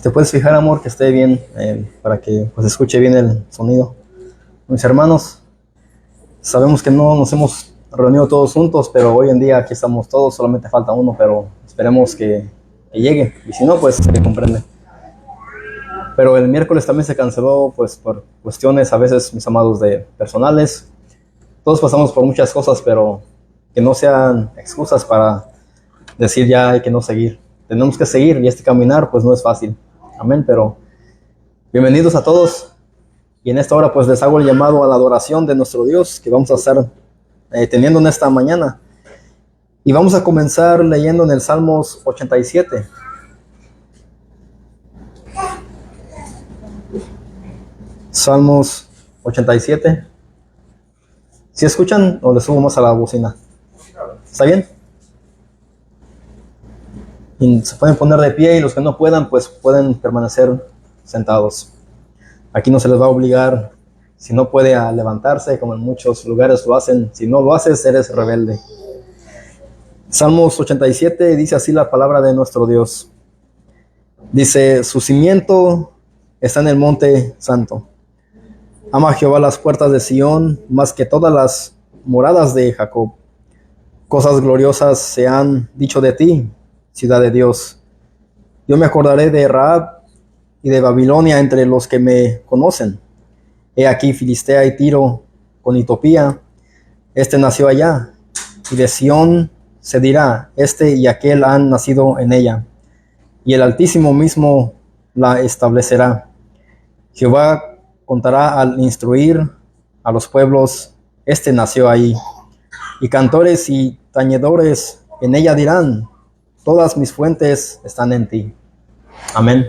te puedes fijar, amor, que esté bien, para que pues escuche bien el sonido. Mis hermanos, sabemos que no nos hemos reunido todos juntos, pero hoy en día aquí estamos todos, solamente falta uno, pero esperemos que llegue, y si no, pues se comprende. Pero el miércoles también se canceló, pues por cuestiones a veces, mis amados, de personales. Todos pasamos por muchas cosas, pero que no sean excusas para decir ya hay que no seguir. Tenemos que seguir, y este caminar pues no es fácil. Amén, pero bienvenidos a todos. Y en esta hora pues les hago el llamado a la adoración de nuestro Dios que vamos a estar teniendo en esta mañana. Y vamos a comenzar leyendo en el Salmos 87. Salmos 87. ¿Sí escuchan o les subo más a la bocina? ¿Está bien? Y se pueden poner de pie, y los que no puedan, pues pueden permanecer sentados. Aquí no se les va a obligar, si no puede, a levantarse, como en muchos lugares lo hacen. Si no lo haces, eres rebelde. Salmos 87 dice así la palabra de nuestro Dios. Dice: su cimiento está en el monte santo. Ama a Jehová las puertas de Sión más que todas las moradas de Jacob. Cosas gloriosas se han dicho de ti, ciudad de Dios. Yo me acordaré de Rahab y de Babilonia entre los que me conocen. He aquí Filistea y Tiro con Etiopía. Este nació allá, y de Sión se dirá: este y aquel han nacido en ella, y el Altísimo mismo la establecerá. Jehová contará al instruir a los pueblos: este nació ahí. Y cantores y tañedores en ella dirán: todas mis fuentes están en ti. Amén.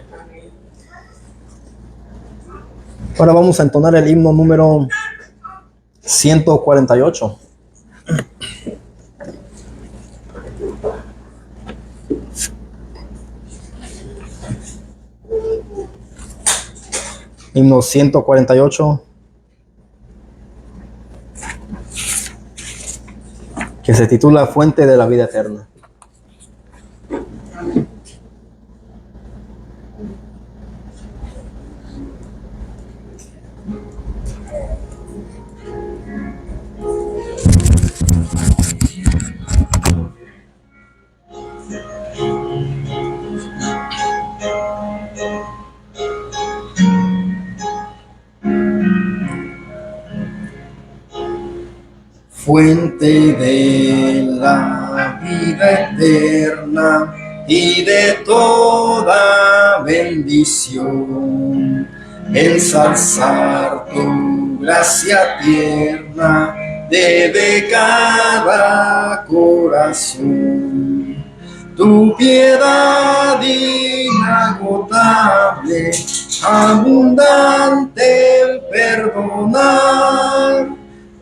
Ahora vamos a entonar el himno número 148. Himno 148, que se titula Fuente de la Vida Eterna. Fuente de la vida eterna y de toda bendición, ensalzar tu gracia tierna debe cada corazón. Tu piedad inagotable, abundante el perdonar,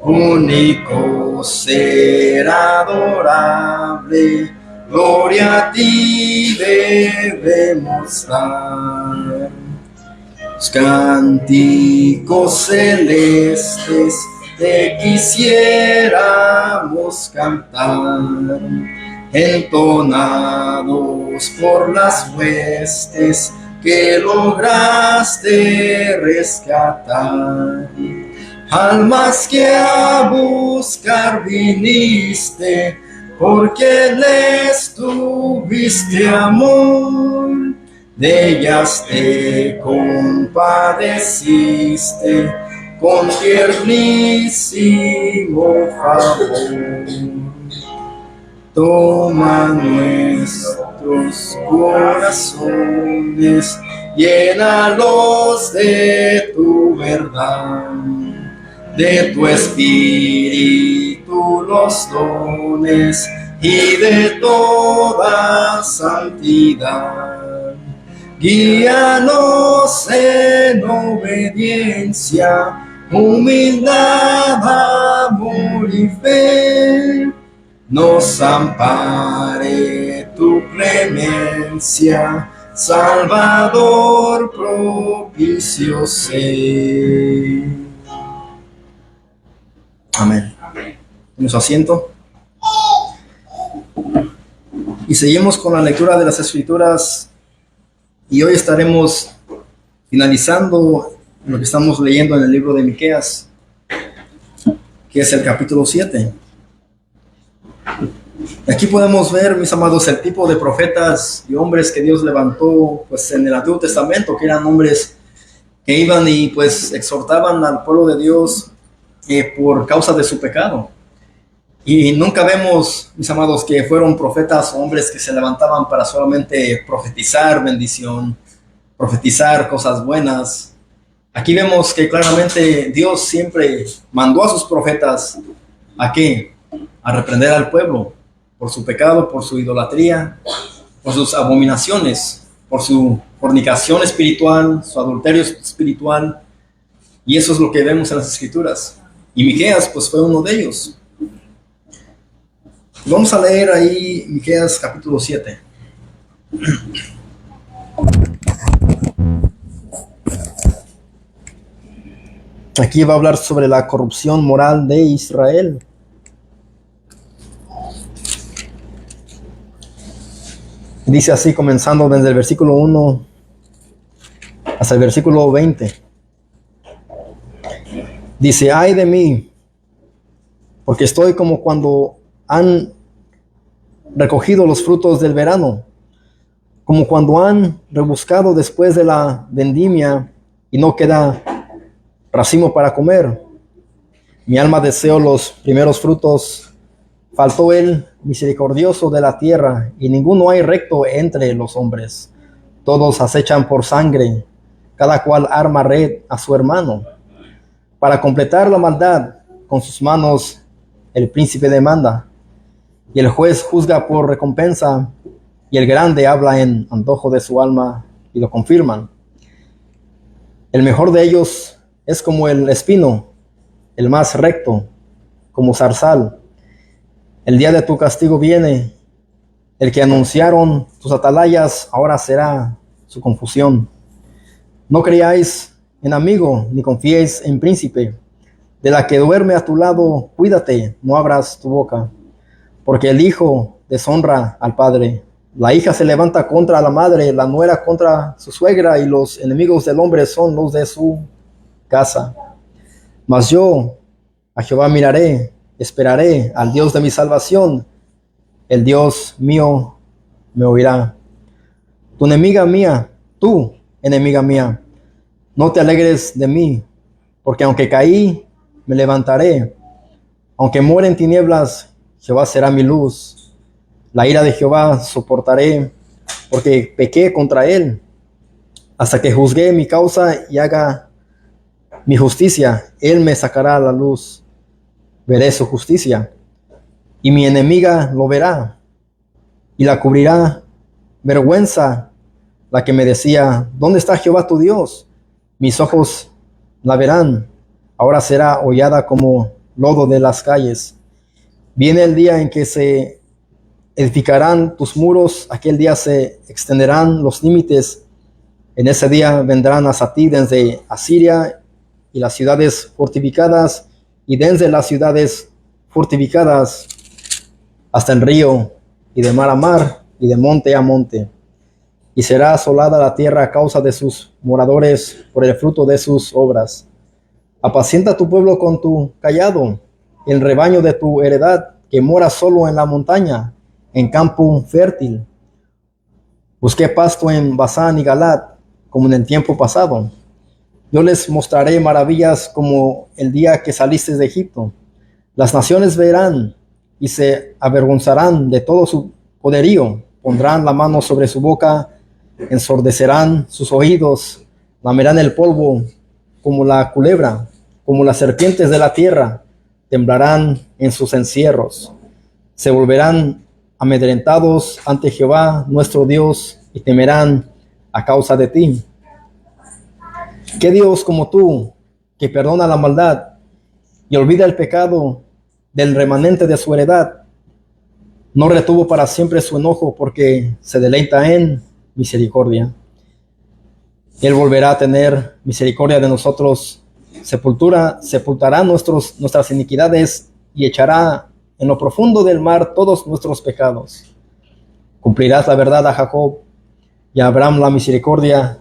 único ser adorable, gloria a ti debemos dar. Los cánticos celestes te quisiéramos cantar, entonados por las huestes que lograste rescatar. Almas que a buscar viniste, porque les tuviste amor, de ellas te compadeciste con tiernísimo favor. Toma nuestros corazones, llénalos de tu verdad, de tu espíritu los dones y de toda santidad. Guíanos en obediencia, humildad, amor y fe. Nos ampare tu clemencia, Salvador propicio sé. Amén. Tomemos asiento. Y seguimos con la lectura de las Escrituras. Y hoy estaremos finalizando lo que estamos leyendo en el libro de Miqueas, que es el capítulo 7. Aquí podemos ver, mis amados, el tipo de profetas y hombres que Dios levantó pues, en el Antiguo Testamento, que eran hombres que iban y pues exhortaban al pueblo de Dios por causa de su pecado. Y nunca vemos, mis amados, que fueron profetas o hombres que se levantaban para solamente profetizar bendición, profetizar cosas buenas. Aquí vemos que claramente Dios siempre mandó a sus profetas ¿a qué? A reprender al pueblo por su pecado, por su idolatría, por sus abominaciones, por su fornicación espiritual, su adulterio espiritual. Y eso es lo que vemos en las Escrituras. Y Miqueas pues fue uno de ellos. Vamos a leer ahí Miqueas capítulo 7. Aquí va a hablar sobre la corrupción moral de Israel. Dice así, comenzando desde el versículo 1 hasta el versículo 20. Dice, ay de mí, porque estoy como cuando han recogido los frutos del verano, como cuando han rebuscado después de la vendimia y no queda racimo para comer. Mi alma deseó los primeros frutos, faltó el misericordioso de la tierra, y ninguno hay recto entre los hombres. Todos acechan por sangre, cada cual arma red a su hermano. Para completar la maldad, con sus manos el príncipe demanda, y el juez juzga por recompensa, y el grande habla en antojo de su alma, y lo confirman. El mejor de ellos es como el espino, el más recto, como zarzal. El día de tu castigo viene, el que anunciaron tus atalayas, ahora será su confusión. No creáis en amigo, ni confiéis en príncipe. De la que duerme a tu lado, cuídate, no abras tu boca. Porque el hijo deshonra al padre, la hija se levanta contra la madre, la nuera contra su suegra, y los enemigos del hombre son los de su casa. Mas yo a Jehová miraré, esperaré al Dios de mi salvación. El Dios mío me oirá. Tu enemiga mía, tú, enemiga mía, no te alegres de mí, porque aunque caí, me levantaré. Aunque muera en tinieblas, Jehová será mi luz. La ira de Jehová soportaré, porque pequé contra él, hasta que juzgué mi causa y haga mi justicia. Él me sacará a la luz. Veré su justicia, y mi enemiga lo verá, y la cubrirá vergüenza la que me decía, ¿dónde está Jehová tu Dios? Mis ojos la verán. Ahora será hollada como lodo de las calles. Viene el día en que se edificarán tus muros, aquel día se extenderán los límites. En ese día vendrán hasta ti desde Asiria y las ciudades fortificadas, y desde las ciudades fortificadas hasta el río, y de mar a mar, y de monte a monte. Y será asolada la tierra a causa de sus moradores, por el fruto de sus obras. Apacienta tu pueblo con tu cayado, el rebaño de tu heredad, que mora solo en la montaña, en campo fértil. Busqué pasto en Basán y Galad, como en el tiempo pasado. Yo les mostraré maravillas como el día que saliste de Egipto. Las naciones verán y se avergonzarán de todo su poderío. Pondrán la mano sobre su boca, ensordecerán sus oídos, lamerán el polvo como la culebra, como las serpientes de la tierra, temblarán en sus encierros. Se volverán amedrentados ante Jehová nuestro Dios y temerán a causa de ti. ¿Qué Dios como tú, que perdona la maldad y olvida el pecado del remanente de su heredad? No retuvo para siempre su enojo, porque se deleita en misericordia. Él volverá a tener misericordia de nosotros, sepultará nuestras iniquidades y echará en lo profundo del mar todos nuestros pecados. Cumplirás la verdad a Jacob y a Abraham la misericordia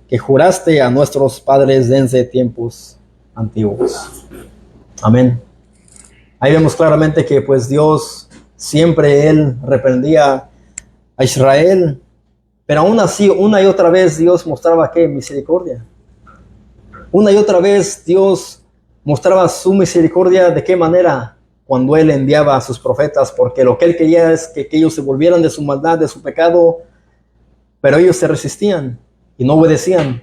que juraste a nuestros padres desde tiempos antiguos. Amén. Ahí vemos claramente que pues Dios siempre Él reprendía a Israel, pero aún así una y otra vez Dios mostraba que misericordia. Una y otra vez Dios mostraba su misericordia. ¿De qué manera? Cuando Él enviaba a sus profetas, porque lo que Él quería es que ellos se volvieran de su maldad, de su pecado, pero ellos se resistían y no obedecían.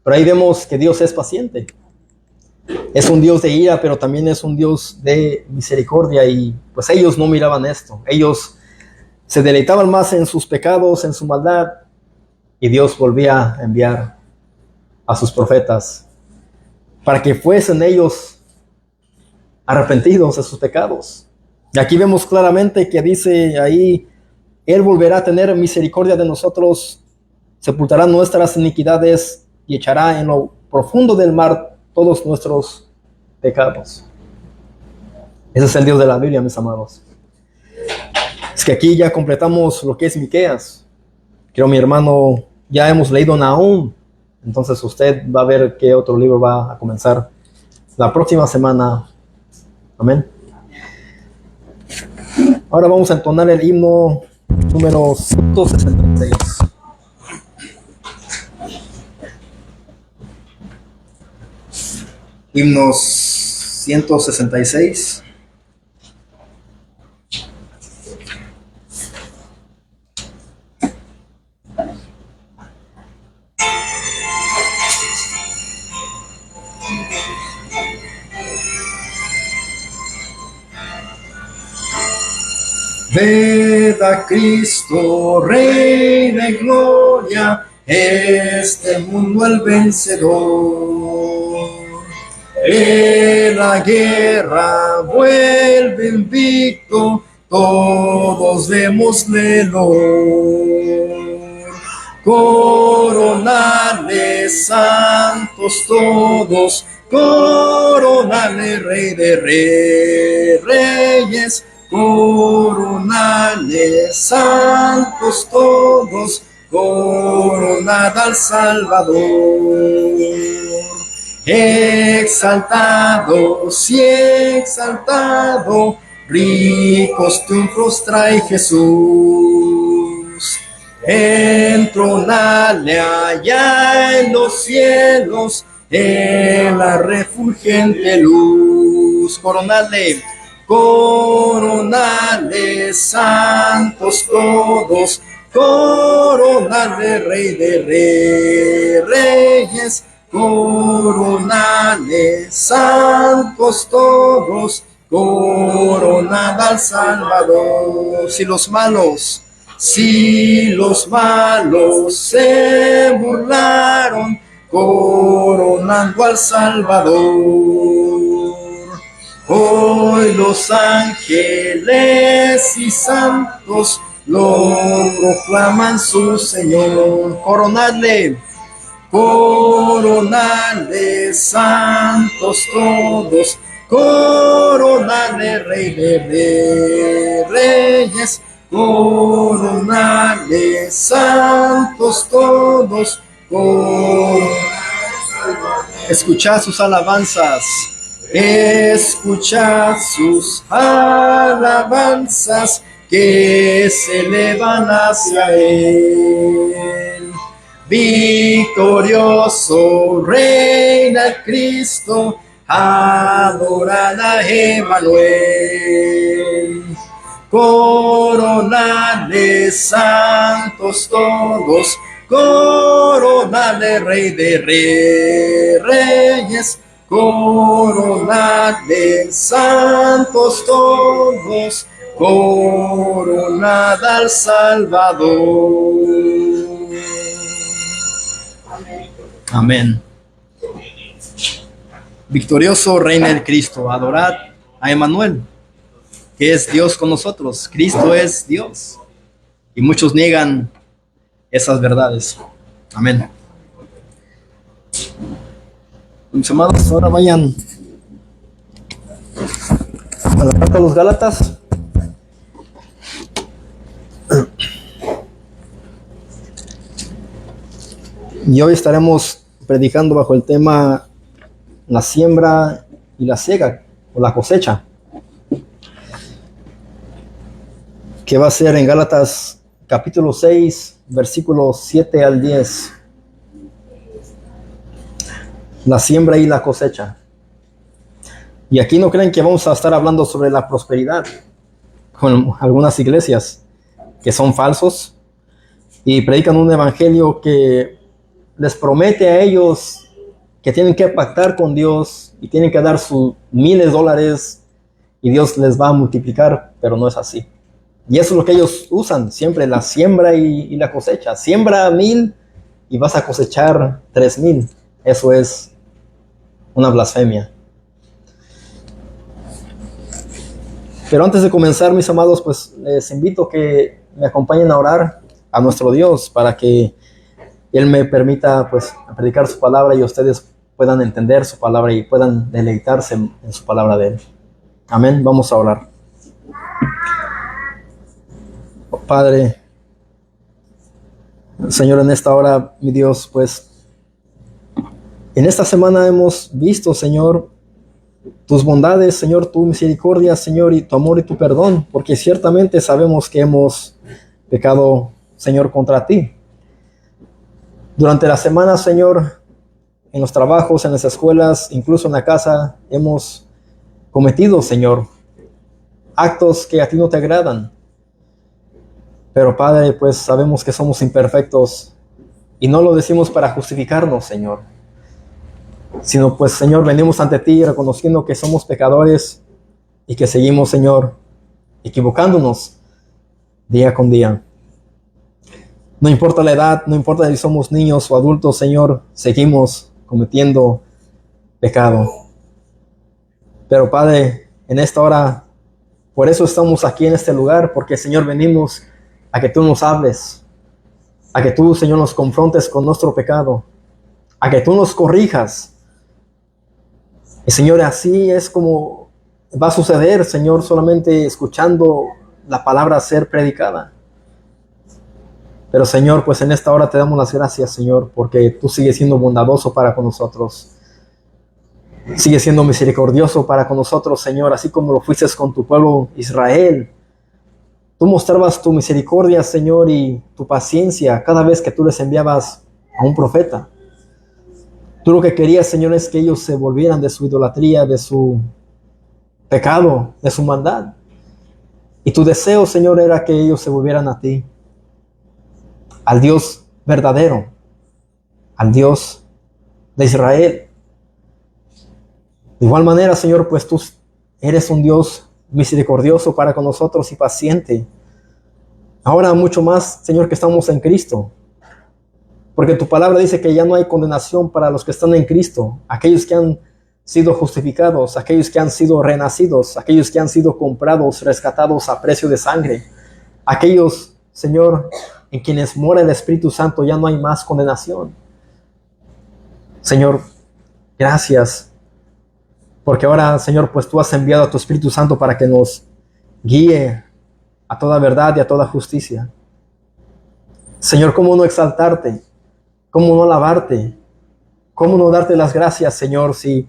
Pero ahí vemos que Dios es paciente. Es un Dios de ira, pero también es un Dios de misericordia, y pues ellos no miraban esto. Ellos se deleitaban más en sus pecados, en su maldad, y Dios volvía a enviar a sus profetas para que fuesen ellos arrepentidos de sus pecados. Y aquí vemos claramente que dice ahí, Él volverá a tener misericordia de nosotros, sepultará nuestras iniquidades y echará en lo profundo del mar todos nuestros pecados. Ese es el Dios de la Biblia, mis amados. Es que aquí ya completamos lo que es Miqueas. Creo, mi hermano, ya hemos leído Nahum. Entonces usted va a ver qué otro libro va a comenzar la próxima semana. Amén. Ahora vamos a entonar el himno número 166. Himnos 166. Ved a Cristo, Rey de gloria, este mundo el vencedor. En la guerra vuelve invicto, todos démosle honor. Coronale santos todos, coronale Rey de reyes, coronale santos todos, coronad al Salvador. Exaltados y exaltado, ricos triunfos trae Jesús. Entronale allá en los cielos, en la refulgente luz. Coronale, coronale santos todos, coronale Rey de reyes, coronale santos todos, coronad al Salvador. Si los malos se burlaron, coronando al Salvador. Hoy los ángeles y santos lo proclaman su Señor. Coronadle, coronadle santos todos, coronadle Rey de reyes, coronadle santos todos, escuchad sus alabanzas. Escuchad sus alabanzas que se elevan hacia Él. Victorioso reina el Cristo, adorad a Emmanuel. Coronadle santos todos, coronadle Rey de reyes, coronadle santos todos, coronad al Salvador. Amén. Victorioso reina el Cristo, adorad a Emmanuel, que es Dios con nosotros. Cristo es Dios, y muchos niegan esas verdades. Amén. Mis amados, ahora vayan a la carta a los Gálatas. Y hoy estaremos predicando bajo el tema la siembra y la siega, o la cosecha, que va a ser en Gálatas capítulo 6, versículos 7 al 10. La siembra y la cosecha. Y aquí no creen que vamos a estar hablando sobre la prosperidad, con algunas iglesias que son falsos y predican un evangelio que les promete a ellos que tienen que pactar con Dios y tienen que dar sus miles de dólares y Dios les va a multiplicar, pero no es así. Y eso es lo que ellos usan siempre, la siembra y la cosecha. Siembra 1,000 y vas a cosechar 3,000. Eso es una blasfemia. Pero antes de comenzar, mis amados, pues les invito a que me acompañen a orar a nuestro Dios para que Él me permita pues predicar su palabra y ustedes puedan entender su palabra y puedan deleitarse en su palabra de Él. Amén. Vamos a orar. Oh, Padre, Señor, en esta hora, mi Dios, pues en esta semana hemos visto, Señor, tus bondades, Señor, tu misericordia, Señor, y tu amor y tu perdón, porque ciertamente sabemos que hemos pecado, Señor, contra ti. Durante la semana, Señor, en los trabajos, en las escuelas, incluso en la casa, hemos cometido, Señor, actos que a ti no te agradan. Pero, Padre, pues sabemos que somos imperfectos y no lo decimos para justificarnos, Señor, sino pues, Señor, venimos ante ti reconociendo que somos pecadores y que seguimos, Señor, equivocándonos día con día. No importa la edad, no importa si somos niños o adultos, Señor, seguimos cometiendo pecado. Pero, Padre, en esta hora, por eso estamos aquí en este lugar, porque, Señor, venimos a que tú nos hables, a que tú, Señor, nos confrontes con nuestro pecado, a que tú nos corrijas. Y, Señor, así es como va a suceder, Señor, solamente escuchando la palabra ser predicada. Pero, Señor, pues en esta hora te damos las gracias, Señor, porque tú sigues siendo bondadoso para con nosotros. Sigues siendo misericordioso para con nosotros, Señor, así como lo fuiste con tu pueblo Israel. Tú mostrabas tu misericordia, Señor, y tu paciencia cada vez que tú les enviabas a un profeta. Tú lo que querías, Señor, es que ellos se volvieran de su idolatría, de su pecado, de su maldad. Y tu deseo, Señor, era que ellos se volvieran a ti, al Dios verdadero, al Dios de Israel. De igual manera, Señor, pues tú eres un Dios misericordioso para con nosotros y paciente. Ahora mucho más, Señor, que estamos en Cristo. Porque tu palabra dice que ya no hay condenación para los que están en Cristo, aquellos que han sido justificados, aquellos que han sido renacidos, aquellos que han sido comprados, rescatados a precio de sangre, aquellos, Señor, en quienes mora el Espíritu Santo, ya no hay más condenación. Señor, gracias, porque ahora, Señor, pues tú has enviado a tu Espíritu Santo para que nos guíe a toda verdad y a toda justicia. Señor, ¿cómo no exaltarte? ¿Cómo no alabarte? ¿Cómo no darte las gracias, Señor, si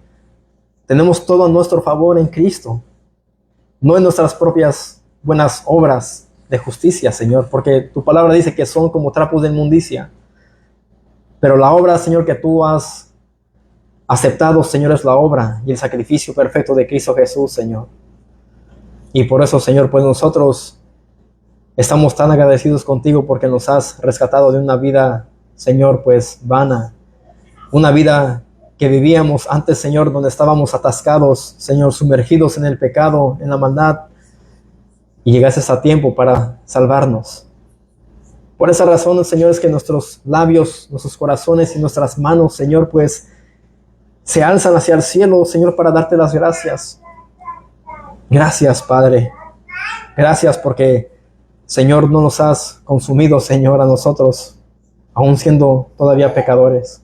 tenemos todo a nuestro favor en Cristo? No en nuestras propias buenas obras de justicia, Señor, porque tu palabra dice que son como trapos de inmundicia. Pero la obra, Señor, que tú has aceptado, Señor, es la obra y el sacrificio perfecto de Cristo Jesús, Señor. Y por eso, Señor, pues nosotros estamos tan agradecidos contigo porque nos has rescatado de una vida, Señor, pues vana. Una vida que vivíamos antes, Señor, donde estábamos atascados, Señor, sumergidos en el pecado, en la maldad. Y llegaste a tiempo para salvarnos. Por esa razón, Señor, es que nuestros labios, nuestros corazones y nuestras manos, Señor, pues se alzan hacia el cielo, Señor, para darte las gracias. Gracias, Padre. Gracias porque, Señor, no nos has consumido, Señor, a nosotros, aún siendo todavía pecadores.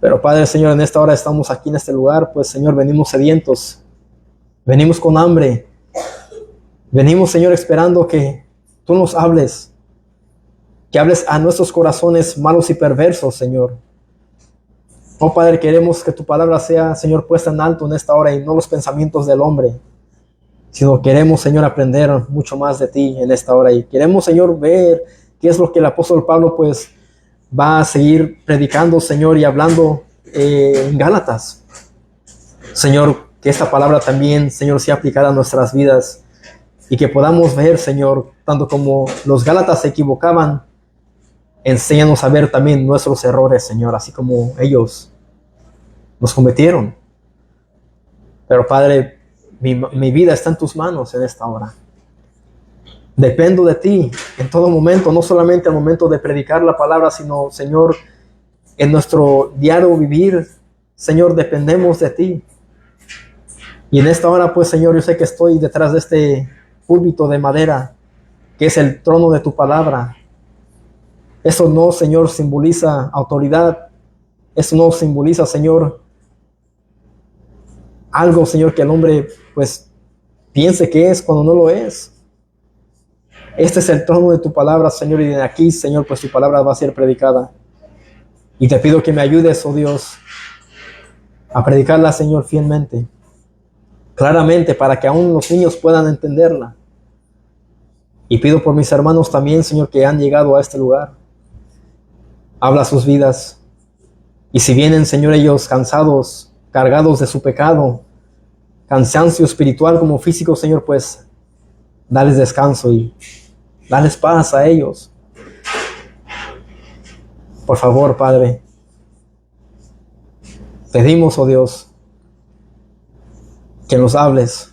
Pero, Padre, Señor, en esta hora estamos aquí en este lugar, pues, Señor, venimos sedientos, venimos con hambre, venimos, Señor, esperando que tú nos hables. que hables a nuestros corazones malos y perversos, Señor. Oh Padre, queremos que tu palabra sea, Señor, puesta en alto en esta hora y no los pensamientos del hombre, sino queremos, Señor, aprender mucho más de ti en esta hora y queremos, Señor, ver qué es lo que el apóstol Pablo pues va a seguir predicando, Señor, y hablando en Gálatas. Señor, que esta palabra también, Señor, sea aplicada a nuestras vidas y que podamos ver, Señor, tanto como los Gálatas se equivocaban, enséñanos a ver también nuestros errores, Señor, así como ellos los cometieron. Pero Padre, mi vida está en tus manos en esta hora. Dependo de ti en todo momento, no solamente al momento de predicar la palabra, sino, Señor, en nuestro diario vivir, Señor, dependemos de ti. Y en esta hora, pues, Señor, yo sé que estoy detrás de este púlpito de madera, que es el trono de tu palabra. Eso no, Señor, simboliza autoridad. Eso no simboliza, Señor, algo, Señor, que el hombre, pues, piense que es cuando no lo es. Este es el trono de tu palabra, Señor, y de aquí, Señor, pues tu palabra va a ser predicada. Y te pido que me ayudes, oh Dios, a predicarla, Señor, fielmente, claramente, para que aún los niños puedan entenderla. Y pido por mis hermanos también, Señor, que han llegado a este lugar. Habla sus vidas. Y si vienen, Señor, ellos cansados, cargados de su pecado, cansancio espiritual como físico, Señor, pues dales descanso y dales paz a ellos. Por favor, Padre, pedimos, oh Dios, que nos hables,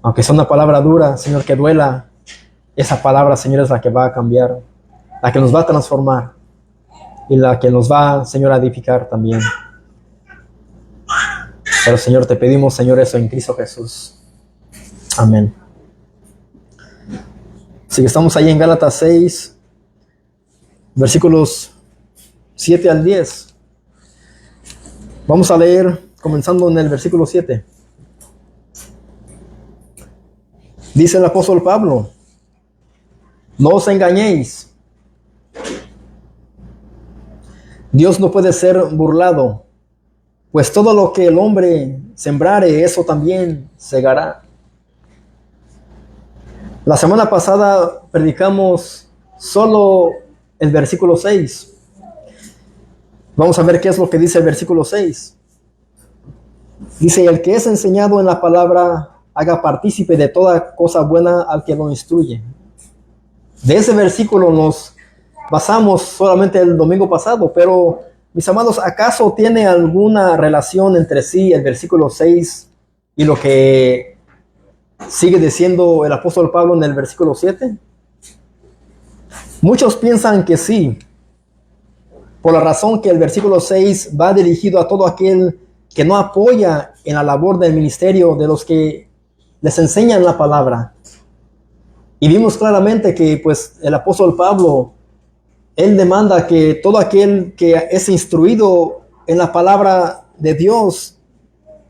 aunque sea una palabra dura, Señor, que duela. Esa palabra, Señor, es la que va a cambiar, la que nos va a transformar y la que nos va, Señor, a edificar también. Pero, Señor, te pedimos, Señor, eso en Cristo Jesús. Amén. Así que estamos ahí en Gálatas 6, versículos 7 al 10. Vamos a leer comenzando en el versículo 7. Dice el apóstol Pablo: no os engañéis. Dios no puede ser burlado, pues todo lo que el hombre sembrare, eso también segará. La semana pasada predicamos solo el versículo 6. Vamos a ver qué es lo que dice el versículo 6. Dice: el que es enseñado en la palabra, haga partícipe de toda cosa buena al que lo instruye. De ese versículo nos basamos solamente el domingo pasado, pero mis amados, ¿acaso tiene alguna relación entre sí el versículo 6 y lo que sigue diciendo el apóstol Pablo en el versículo 7? Muchos piensan que sí, por la razón que el versículo 6 va dirigido a todo aquel que no apoya en la labor del ministerio de los que les enseñan la palabra. Y vimos claramente que pues el apóstol Pablo, él demanda que todo aquel que es instruido en la palabra de Dios,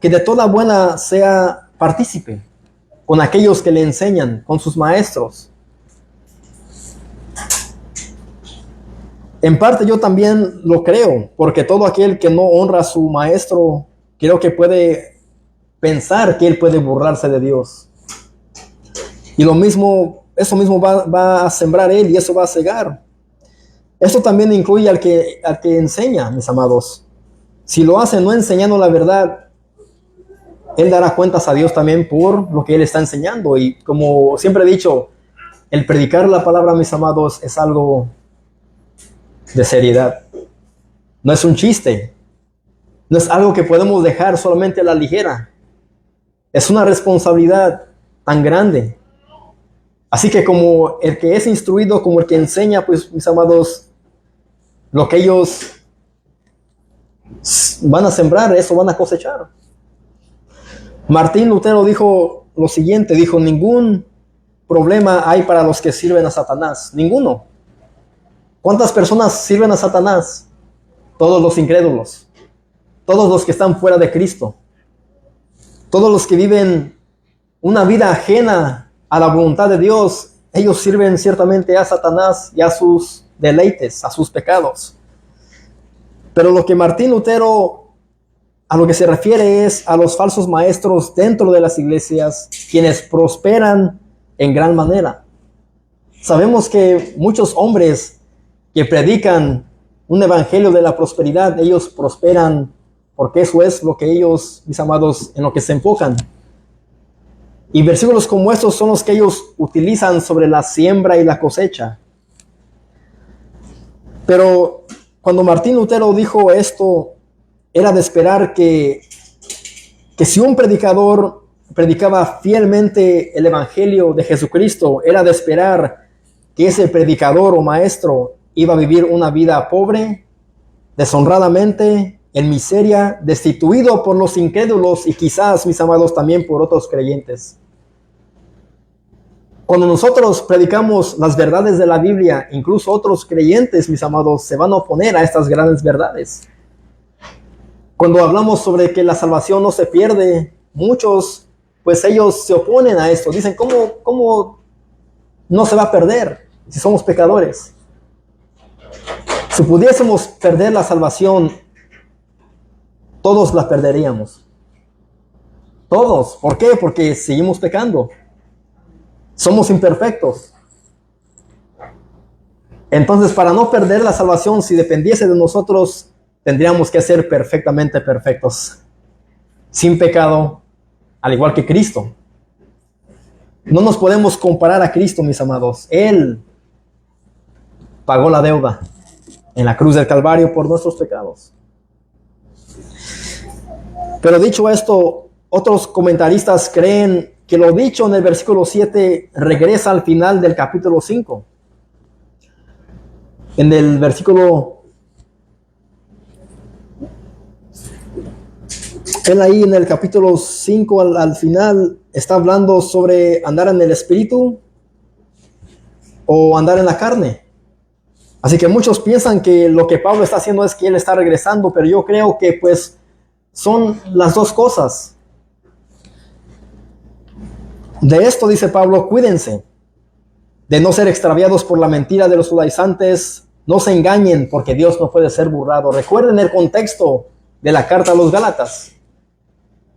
que de toda buena sea partícipe con aquellos que le enseñan, con sus maestros. En parte yo también lo creo, porque todo aquel que no honra a su maestro, creo que puede pensar que él puede burlarse de Dios. Y lo mismo, eso mismo va a sembrar él y eso va a cegar. Esto también incluye al que enseña, mis amados. Si lo hace no enseñando la verdad, él dará cuentas a Dios también por lo que él está enseñando. Y como siempre he dicho, el predicar la palabra, mis amados, es algo de seriedad. No es un chiste. No es algo que podemos dejar solamente a la ligera. Es una responsabilidad tan grande. Así que como el que es instruido, como el que enseña, pues mis amados, lo que ellos van a sembrar, eso van a cosechar. Martín Lutero dijo lo siguiente, dijo: ningún problema hay para los que sirven a Satanás. Ninguno. ¿Cuántas personas sirven a Satanás? Todos los incrédulos. Todos los que están fuera de Cristo. Todos los que viven una vida ajena a la voluntad de Dios, ellos sirven ciertamente a Satanás y a sus deleites, a sus pecados. Pero lo que Martín Lutero a lo que se refiere es a los falsos maestros dentro de las iglesias, quienes prosperan en gran manera. Sabemos que muchos hombres que predican un evangelio de la prosperidad, ellos prosperan porque eso es lo que ellos, mis amados, en lo que se enfocan. Y versículos como estos son los que ellos utilizan sobre la siembra y la cosecha. Pero cuando Martín Lutero dijo esto, era de esperar que si un predicador predicaba fielmente el evangelio de Jesucristo, era de esperar que ese predicador o maestro iba a vivir una vida pobre, deshonradamente, en miseria, destituido por los incrédulos y quizás, mis amados, también por otros creyentes. Cuando nosotros predicamos las verdades de la Biblia, incluso otros creyentes, mis amados, se van a oponer a estas grandes verdades. Cuando hablamos sobre que la salvación no se pierde, muchos, pues ellos se oponen a esto. Dicen, ¿cómo no se va a perder si somos pecadores? Si pudiésemos perder la salvación, todos la perderíamos. Todos. ¿Por qué? Porque seguimos pecando. Somos imperfectos. Entonces, para no perder la salvación, si dependiese de nosotros, tendríamos que ser perfectamente perfectos, sin pecado, al igual que Cristo. No nos podemos comparar a Cristo, mis amados. Él pagó la deuda en la cruz del Calvario por nuestros pecados. Pero dicho esto, otros comentaristas creen que lo dicho en el versículo 7 regresa al final del capítulo 5. En el versículo, él ahí en el capítulo 5 al final está hablando sobre andar en el espíritu o andar en la carne. Así que muchos piensan que lo que Pablo está haciendo es que él está regresando, pero yo creo que pues son las dos cosas. De esto dice Pablo, cuídense de no ser extraviados por la mentira de los judaizantes. No se engañen, porque Dios no puede ser burlado. Recuerden el contexto de la carta a los Gálatas.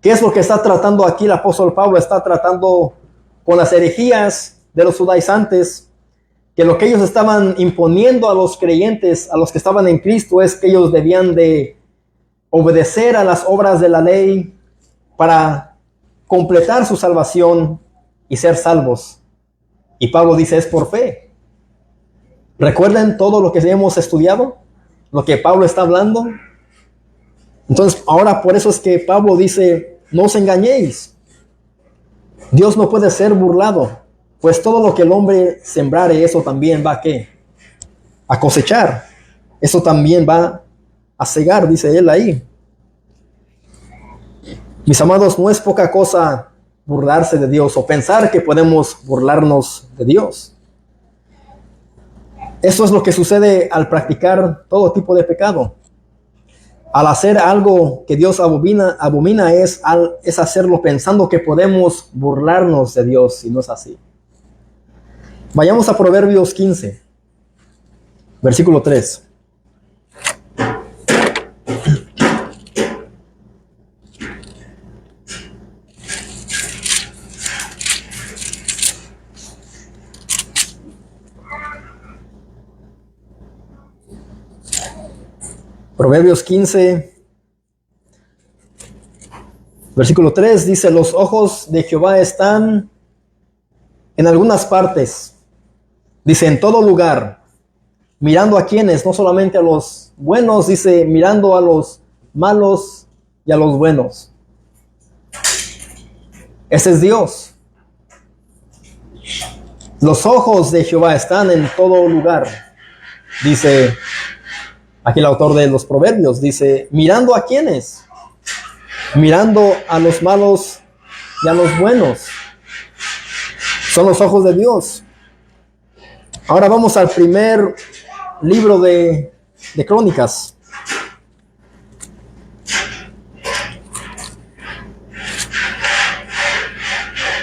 ¿Qué es lo que está tratando aquí el apóstol Pablo? Está tratando con las herejías de los judaizantes, que lo que ellos estaban imponiendo a los creyentes, a los que estaban en Cristo, es que ellos debían de obedecer a las obras de la ley para completar su salvación y ser salvos. Y Pablo dice, es por fe. ¿Recuerden todo lo que hemos estudiado? Lo que Pablo está hablando. Entonces, ahora por eso es que Pablo dice, no os engañéis. Dios no puede ser burlado, pues todo lo que el hombre sembrare, eso también va ¿a qué? A cosechar. Eso también va a cegar, dice él ahí. Mis amados, no es poca cosa burlarse de Dios o pensar que podemos burlarnos de Dios. Eso es lo que sucede al practicar todo tipo de pecado. Al hacer algo que Dios abomina es hacerlo pensando que podemos burlarnos de Dios, y no es así. Vayamos a Proverbios 15, versículo 3. Proverbios 15, versículo 3 dice, los ojos de Jehová están en algunas partes, dice, en todo lugar, mirando a quienes, no solamente a los buenos, dice, mirando a los malos y a los buenos. Ese es Dios. Los ojos de Jehová están en todo lugar, dice aquí el autor de los Proverbios, dice, mirando a quienes, mirando a los malos y a los buenos. Son los ojos de Dios. Ahora vamos al primer libro de Crónicas.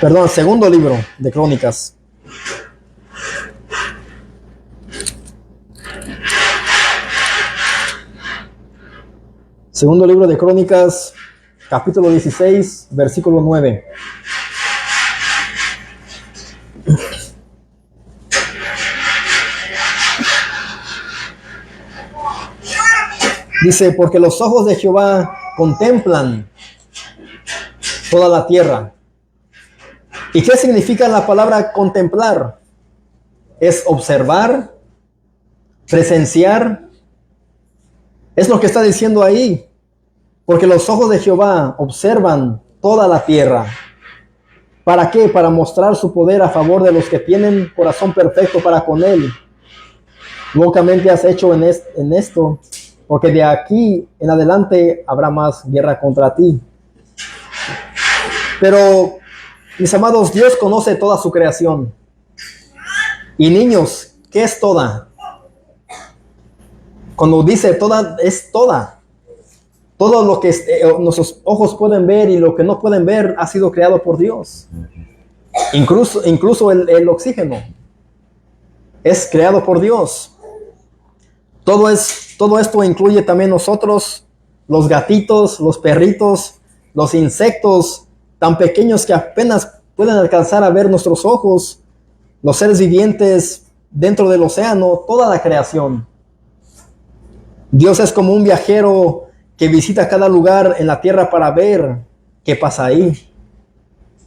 Perdón, segundo libro de Crónicas. Segundo libro de Crónicas, capítulo 16, versículo 9. Dice, porque los ojos de Jehová contemplan toda la tierra. ¿Y qué significa la palabra contemplar? Es observar, presenciar. Es lo que está diciendo ahí. Porque los ojos de Jehová observan toda la tierra. ¿Para qué? Para mostrar su poder a favor de los que tienen corazón perfecto para con Él. Locamente has hecho en esto, porque de aquí en adelante habrá más guerra contra ti. Pero, mis amados, Dios conoce toda su creación. Y niños, ¿qué es toda? Cuando dice toda, es toda. Todo lo que nuestros ojos pueden ver y lo que no pueden ver ha sido creado por Dios. Incluso el oxígeno es creado por Dios. Todo esto incluye también nosotros, los gatitos, los perritos, los insectos tan pequeños que apenas pueden alcanzar a ver nuestros ojos, los seres vivientes dentro del océano, toda la creación. Dios es como un viajero que visita cada lugar en la tierra para ver qué pasa ahí.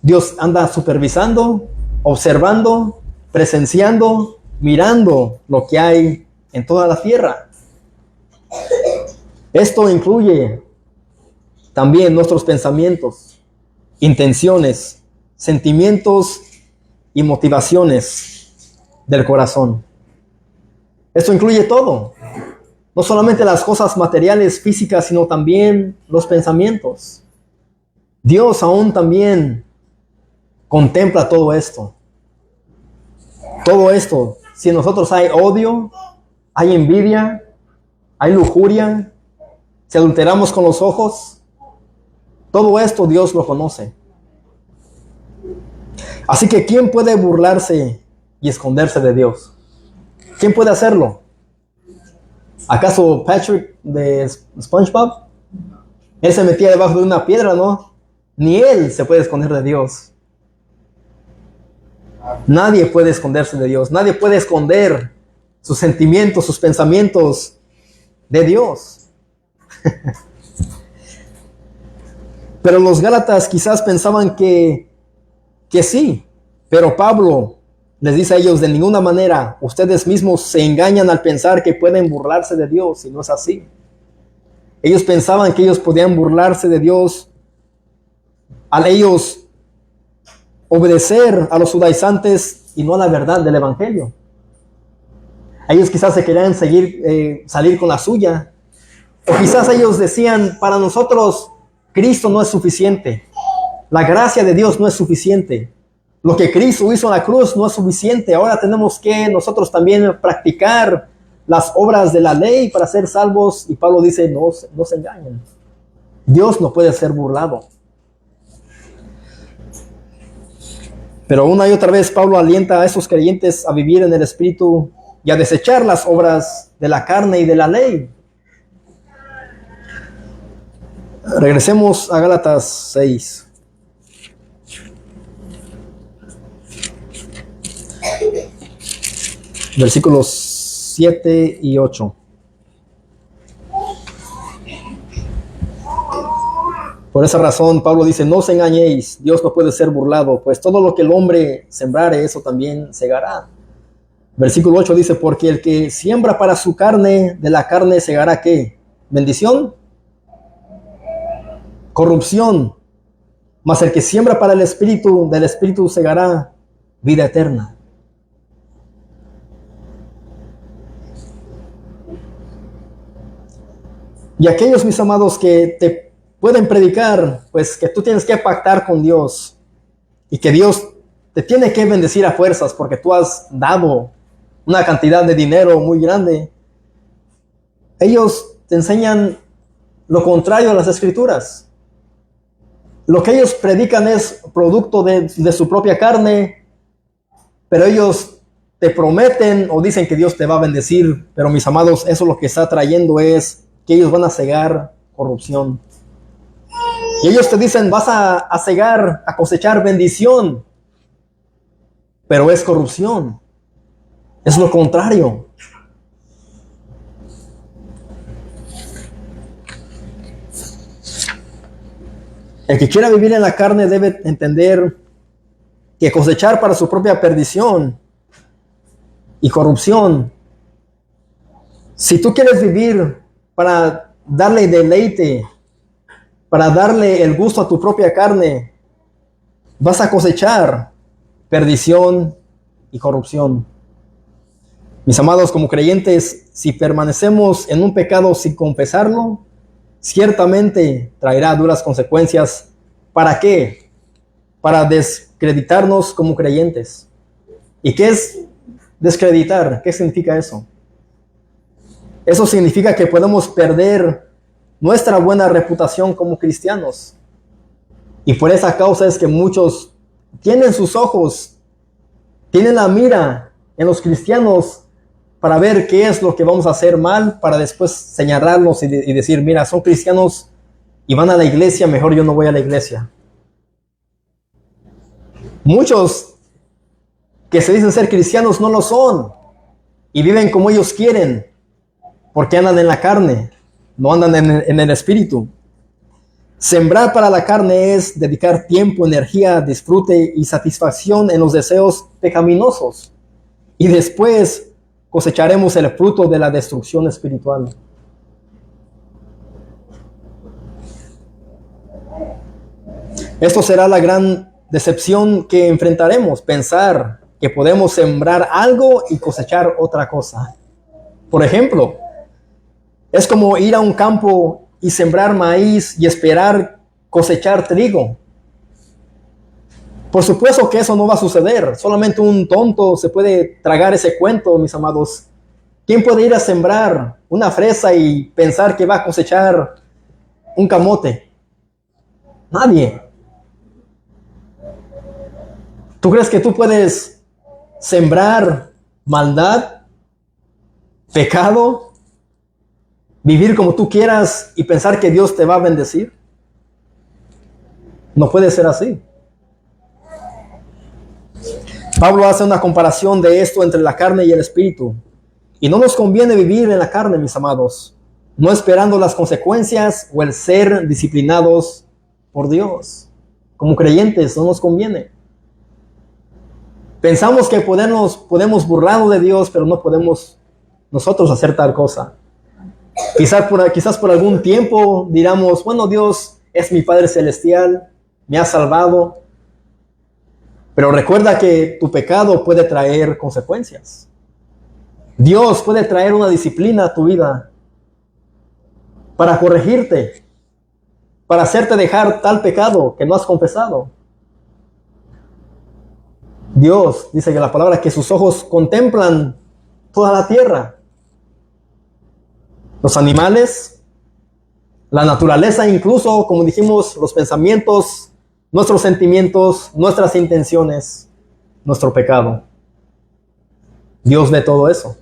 Dios anda supervisando, observando, presenciando, mirando lo que hay en toda la tierra. Esto incluye también nuestros pensamientos, intenciones, sentimientos y motivaciones del corazón. Esto incluye todo. No solamente las cosas materiales, físicas, sino también los pensamientos. Dios aún también contempla todo esto. Todo esto. Si en nosotros hay odio, hay envidia, hay lujuria, si adulteramos con los ojos, todo esto Dios lo conoce. Así que ¿quién puede burlarse y esconderse de Dios? ¿Quién puede hacerlo? ¿Acaso Patrick de SpongeBob? Él se metía debajo de una piedra, ¿no? Ni él se puede esconder de Dios. Nadie puede esconderse de Dios. Nadie puede esconder sus sentimientos, sus pensamientos de Dios. Pero los Gálatas quizás pensaban que sí. Pero Pablo les dice a ellos, de ninguna manera, ustedes mismos se engañan al pensar que pueden burlarse de Dios, y no es así. Ellos pensaban que ellos podían burlarse de Dios al ellos obedecer a los judaizantes y no a la verdad del Evangelio. Ellos quizás se querían salir con la suya. O quizás ellos decían, para nosotros Cristo no es suficiente. La gracia de Dios no es suficiente. Lo que Cristo hizo en la cruz no es suficiente. Ahora tenemos que nosotros también practicar las obras de la ley para ser salvos. Y Pablo dice, no se engañen. Dios no puede ser burlado. Pero una y otra vez Pablo alienta a esos creyentes a vivir en el Espíritu y a desechar las obras de la carne y de la ley. Regresemos a Gálatas 6. Versículos 7 y 8. Por esa razón, Pablo dice, no os engañéis, Dios no puede ser burlado, pues todo lo que el hombre sembrare, eso también segará. Versículo 8 dice, porque el que siembra para su carne, de la carne segará ¿qué? Bendición, corrupción, mas el que siembra para el Espíritu, del Espíritu segará vida eterna. Y aquellos, mis amados, que te pueden predicar, pues que tú tienes que pactar con Dios y que Dios te tiene que bendecir a fuerzas porque tú has dado una cantidad de dinero muy grande. Ellos te enseñan lo contrario a las Escrituras. Lo que ellos predican es producto de su propia carne, pero ellos te prometen o dicen que Dios te va a bendecir, pero mis amados, eso lo que está trayendo es que ellos van a cegar corrupción. Y ellos te dicen, vas a cegar, a cosechar bendición, pero es corrupción. Es lo contrario. El que quiera vivir en la carne debe entender que cosechar para su propia perdición y corrupción. Si tú quieres vivir para darle deleite, para darle el gusto a tu propia carne, vas a cosechar perdición y corrupción. Mis amados, como creyentes, si permanecemos en un pecado sin confesarlo, ciertamente traerá duras consecuencias. ¿Para qué? Para descreditarnos como creyentes. ¿Y qué es descreditar? ¿Qué significa eso? Eso significa que podemos perder nuestra buena reputación como cristianos. Y por esa causa es que muchos tienen sus ojos, tienen la mira en los cristianos para ver qué es lo que vamos a hacer mal, para después señalarlos y decir, mira, son cristianos y van a la iglesia, mejor yo no voy a la iglesia. Muchos que se dicen ser cristianos no lo son y viven como ellos quieren, porque andan en la carne, no andan en el espíritu. Sembrar para la carne es dedicar tiempo, energía, disfrute y satisfacción en los deseos pecaminosos. Y después cosecharemos el fruto de la destrucción espiritual. Esto será la gran decepción que enfrentaremos, pensar que podemos sembrar algo y cosechar otra cosa. Por ejemplo, es como ir a un campo y sembrar maíz y esperar cosechar trigo. Por supuesto que eso no va a suceder. Solamente un tonto se puede tragar ese cuento, mis amados. ¿Quién puede ir a sembrar una fresa y pensar que va a cosechar un camote? Nadie. ¿Tú crees que tú puedes sembrar maldad, pecado, vivir como tú quieras y pensar que Dios te va a bendecir? No puede ser así. Pablo hace una comparación de esto entre la carne y el espíritu. Y no nos conviene vivir en la carne, mis amados, no esperando las consecuencias o el ser disciplinados por Dios. Como creyentes no nos conviene. Pensamos que podemos burlarnos de Dios, pero no podemos nosotros hacer tal cosa. Quizás por algún tiempo diramos, bueno, Dios es mi Padre Celestial, me ha salvado. Pero recuerda que tu pecado puede traer consecuencias. Dios puede traer una disciplina a tu vida para corregirte, para hacerte dejar tal pecado que no has confesado. Dios dice que la palabra que sus ojos contemplan toda la tierra. Los animales, la naturaleza, incluso, como dijimos, los pensamientos, nuestros sentimientos, nuestras intenciones, nuestro pecado. Dios ve todo eso.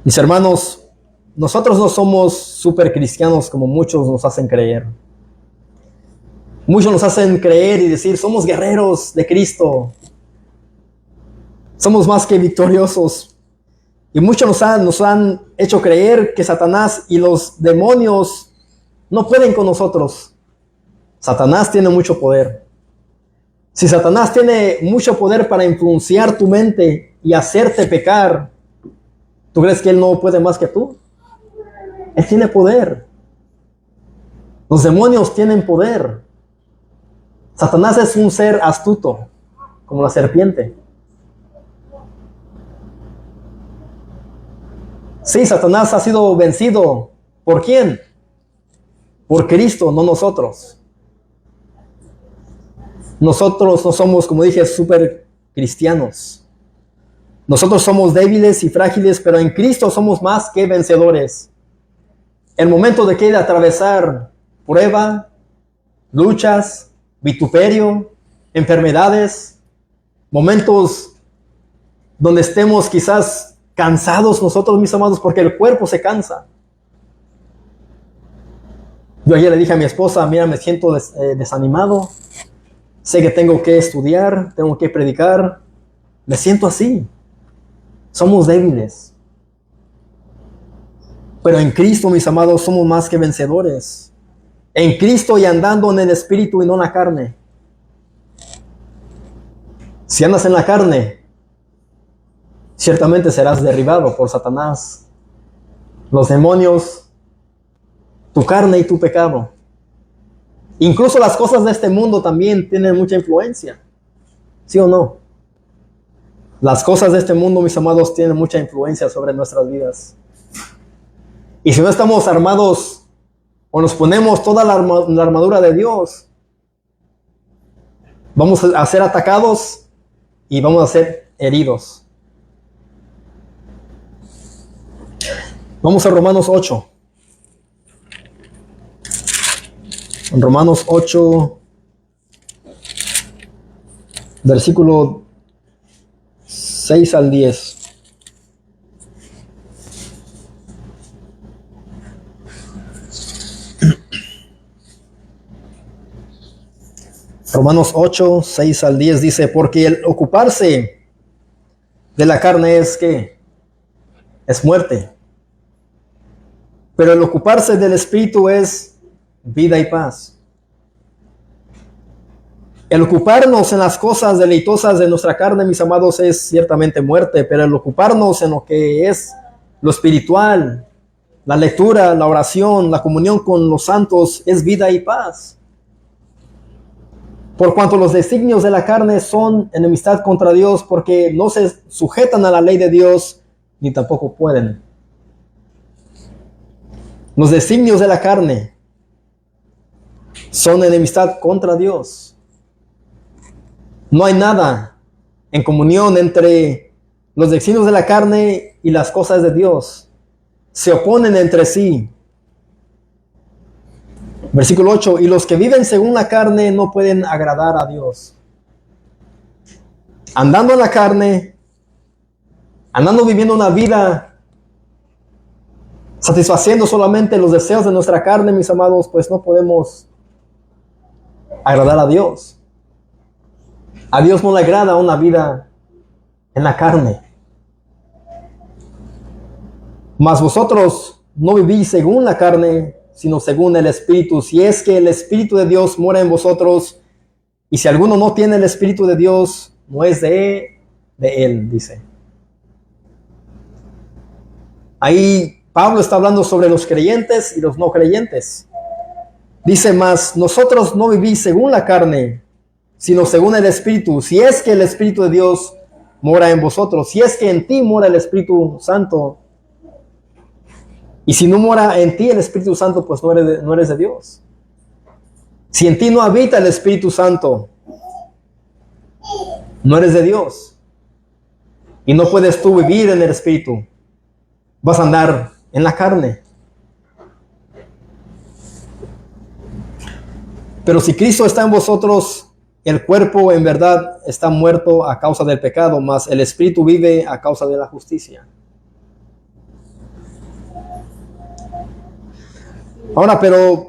Mis hermanos, nosotros no somos super cristianos como muchos nos hacen creer. Muchos nos hacen creer y decir, somos guerreros de Cristo. Somos más que victoriosos. Y muchos nos han hecho creer que Satanás y los demonios no pueden con nosotros. Satanás tiene mucho poder. Si Satanás tiene mucho poder para influenciar tu mente y hacerte pecar, ¿tú crees que él no puede más que tú? Él tiene poder. Los demonios tienen poder. Satanás es un ser astuto, como la serpiente. Sí, Satanás ha sido vencido. ¿Por quién? Por Cristo, no nosotros. Nosotros no somos, como dije, super cristianos. Nosotros somos débiles y frágiles, pero en Cristo somos más que vencedores. El momento de que de atravesar prueba, luchas, vituperio, enfermedades, momentos donde estemos quizás cansados nosotros, mis amados, porque el cuerpo se cansa. Yo ayer le dije a mi esposa, mira, me siento desanimado. Sé que tengo que estudiar, tengo que predicar. Me siento así. Somos débiles. Pero en Cristo, mis amados, somos más que vencedores. En Cristo y andando en el Espíritu y no en la carne. Si andas en la carne, ciertamente serás derribado por Satanás, los demonios, tu carne y tu pecado. Incluso las cosas de este mundo también tienen mucha influencia. ¿Sí o no? Las cosas de este mundo, mis amados, tienen mucha influencia sobre nuestras vidas. Y si no estamos armados o nos ponemos toda la armadura de Dios, vamos a ser atacados y vamos a ser heridos. Vamos a Romanos 8. En Romanos 8, versículo 6 al 10. Romanos 8, 6 al 10 dice, porque el ocuparse de la carne es ¿qué? Es muerte. Pero el ocuparse del Espíritu es vida y paz. El ocuparnos en las cosas deleitosas de nuestra carne, mis amados, es ciertamente muerte, pero el ocuparnos en lo que es lo espiritual, la lectura, la oración, la comunión con los santos, es vida y paz. Por cuanto los designios de la carne son enemistad contra Dios, porque no se sujetan a la ley de Dios, ni tampoco pueden. Los designios de la carne son enemistad contra Dios. No hay nada en comunión entre los designios de la carne y las cosas de Dios. Se oponen entre sí. Versículo 8, y los que viven según la carne no pueden agradar a Dios. Andando en la carne, andando viviendo una vida satisfaciendo solamente los deseos de nuestra carne, mis amados, pues no podemos agradar a Dios. A Dios no le agrada una vida en la carne. Mas vosotros no vivís según la carne, sino según el Espíritu. Si es que el Espíritu de Dios mora en vosotros, y si alguno no tiene el Espíritu de Dios, no es de él, dice. Ahí Pablo está hablando sobre los creyentes y los no creyentes. Dice, mas nosotros no vivís según la carne, sino según el Espíritu. Si es que el Espíritu de Dios mora en vosotros, si es que en ti mora el Espíritu Santo, y si no mora en ti el Espíritu Santo, pues no eres de Dios. Si en ti no habita el Espíritu Santo, no eres de Dios. Y no puedes tú vivir en el Espíritu. Vas a andar en la carne. Pero si Cristo está en vosotros, el cuerpo en verdad está muerto a causa del pecado, mas el Espíritu vive a causa de la justicia. Ahora, pero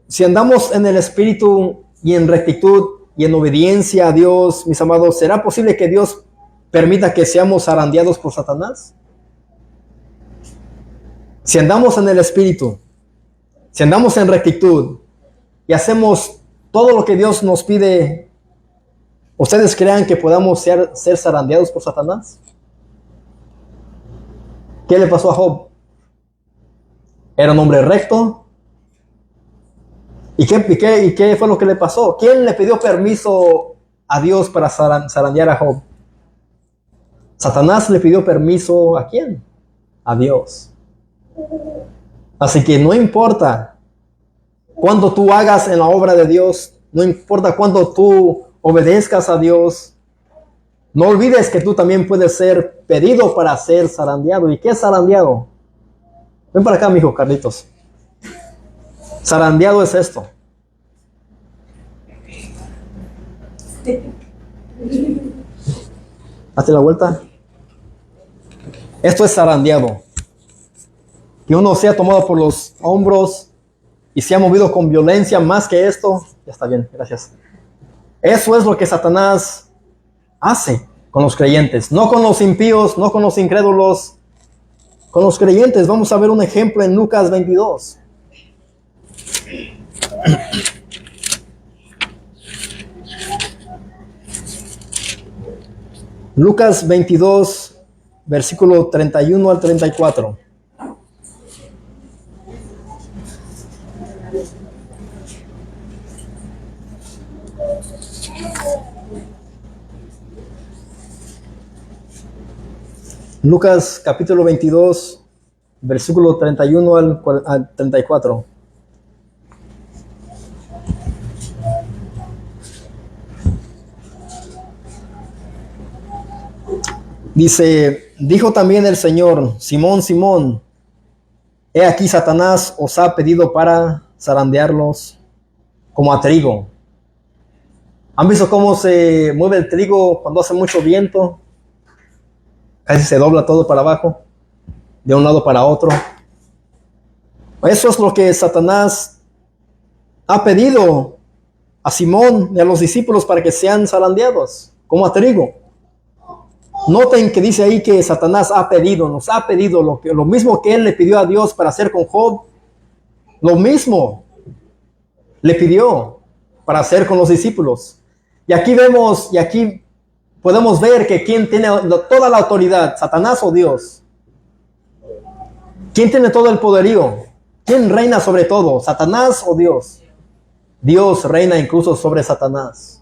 si andamos en el Espíritu y en rectitud y en obediencia a Dios, mis amados, ¿será posible que Dios permita que seamos zarandeados por Satanás? Si andamos en el Espíritu, si andamos en rectitud y hacemos todo lo que Dios nos pide, ¿ustedes creen que podamos ser zarandeados por Satanás? ¿Qué le pasó a Job? Era un hombre recto. ¿Y qué fue lo que le pasó? ¿Quién le pidió permiso a Dios para zarandear a Job? Satanás le pidió permiso ¿a quién? A Dios. Así que no importa cuánto tú hagas en la obra de Dios, no importa cuánto tú obedezcas a Dios, no olvides que tú también puedes ser pedido para ser zarandeado. ¿Y qué es zarandeado? Ven para acá, mijo Carlitos. Zarandeado es esto. Hazte la vuelta. Esto es zarandeado. Que uno sea tomado por los hombros y se ha movido con violencia más que esto, ya está bien, gracias. Eso es lo que Satanás hace con los creyentes, no con los impíos, no con los incrédulos, con los creyentes. Vamos a ver un ejemplo en Lucas 22. Lucas 22, versículo 31 al 34. Lucas capítulo 22, versículo 31 al 34. Dice, dijo también el Señor, Simón, Simón, he aquí Satanás os ha pedido para zarandearlos como a trigo. ¿Han visto cómo se mueve el trigo cuando hace mucho viento? Casi se dobla todo para abajo, de un lado para otro. Eso es lo que Satanás ha pedido a Simón y a los discípulos para que sean zarandeados como a trigo. Noten que dice ahí que Satanás ha pedido, nos ha pedido lo mismo que él le pidió a Dios para hacer con Job. Lo mismo le pidió para hacer con los discípulos. Y aquí vemos, y aquí podemos ver que quién tiene toda la autoridad, Satanás o Dios. ¿Quién tiene todo el poderío? ¿Quién reina sobre todo, Satanás o Dios? Dios reina incluso sobre Satanás.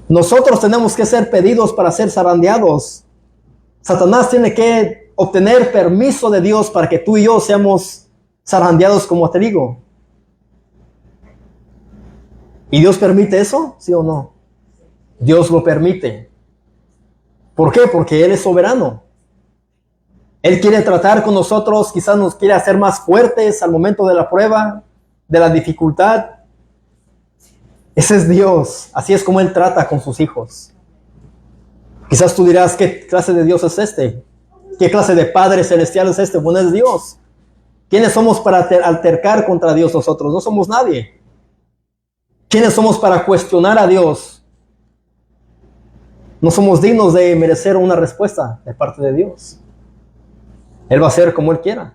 Nosotros tenemos que ser pedidos para ser zarandeados. Satanás tiene que obtener permiso de Dios para que tú y yo seamos zarandeados como trigo. ¿Y Dios permite eso? ¿Sí o no? Dios lo permite. ¿Por qué? Porque Él es soberano. Él quiere tratar con nosotros, quizás nos quiere hacer más fuertes al momento de la prueba, de la dificultad. Ese es Dios, así es como Él trata con sus hijos. Quizás tú dirás, ¿qué clase de Dios es este? ¿Qué clase de Padre Celestial es este? Bueno, es Dios. ¿Quiénes somos para altercar contra Dios nosotros? No somos nadie. ¿Quiénes somos para cuestionar a Dios? No somos dignos de merecer una respuesta de parte de Dios. Él va a hacer como Él quiera.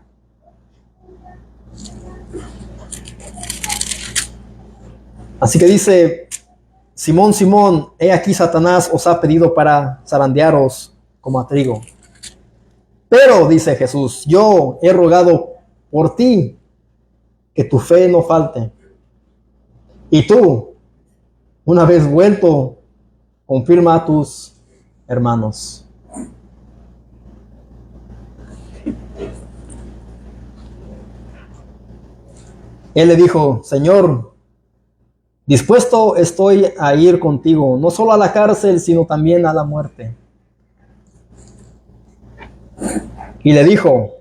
Así que dice, Simón, Simón, he aquí Satanás os ha pedido para zarandearos como a trigo. Pero, dice Jesús, yo he rogado por ti que tu fe no falte. Y tú, una vez vuelto, confirma a tus hermanos. Él le dijo, Señor, dispuesto estoy a ir contigo, no solo a la cárcel, sino también a la muerte. Y le dijo,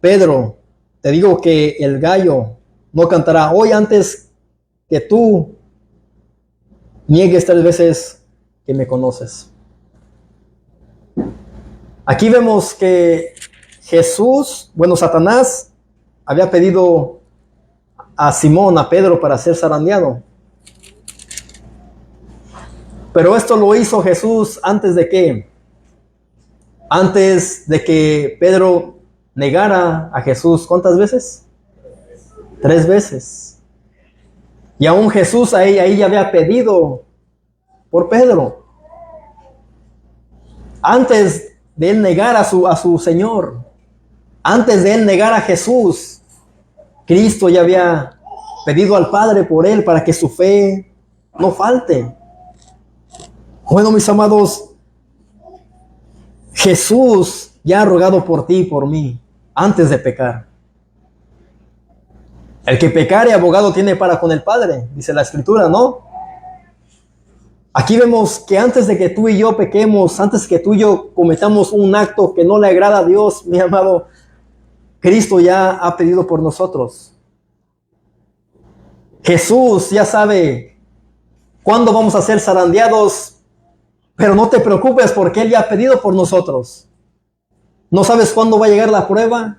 Pedro, te digo que el gallo no cantará hoy antes que tú niegues 3 veces que me conoces. Aquí vemos que Satanás había pedido a Simón, a Pedro, para ser zarandeado. Pero esto lo hizo Jesús antes de qué? Antes de que Pedro negara a Jesús. ¿Cuántas veces? 3 veces. Y aún Jesús ahí ya había pedido por Pedro. Antes de él negar a su Señor, antes de él negar a Jesús, Cristo ya había pedido al Padre por él para que su fe no falte. Bueno, mis amados, Jesús ya ha rogado por ti y por mí antes de pecar. El que pecare, abogado tiene para con el Padre, dice la Escritura, ¿no? Aquí vemos que antes de que tú y yo pequemos, antes que tú y yo cometamos un acto que no le agrada a Dios, mi amado, Cristo ya ha pedido por nosotros. Jesús ya sabe cuándo vamos a ser zarandeados. Pero no te preocupes porque Él ya ha pedido por nosotros. No sabes cuándo va a llegar la prueba.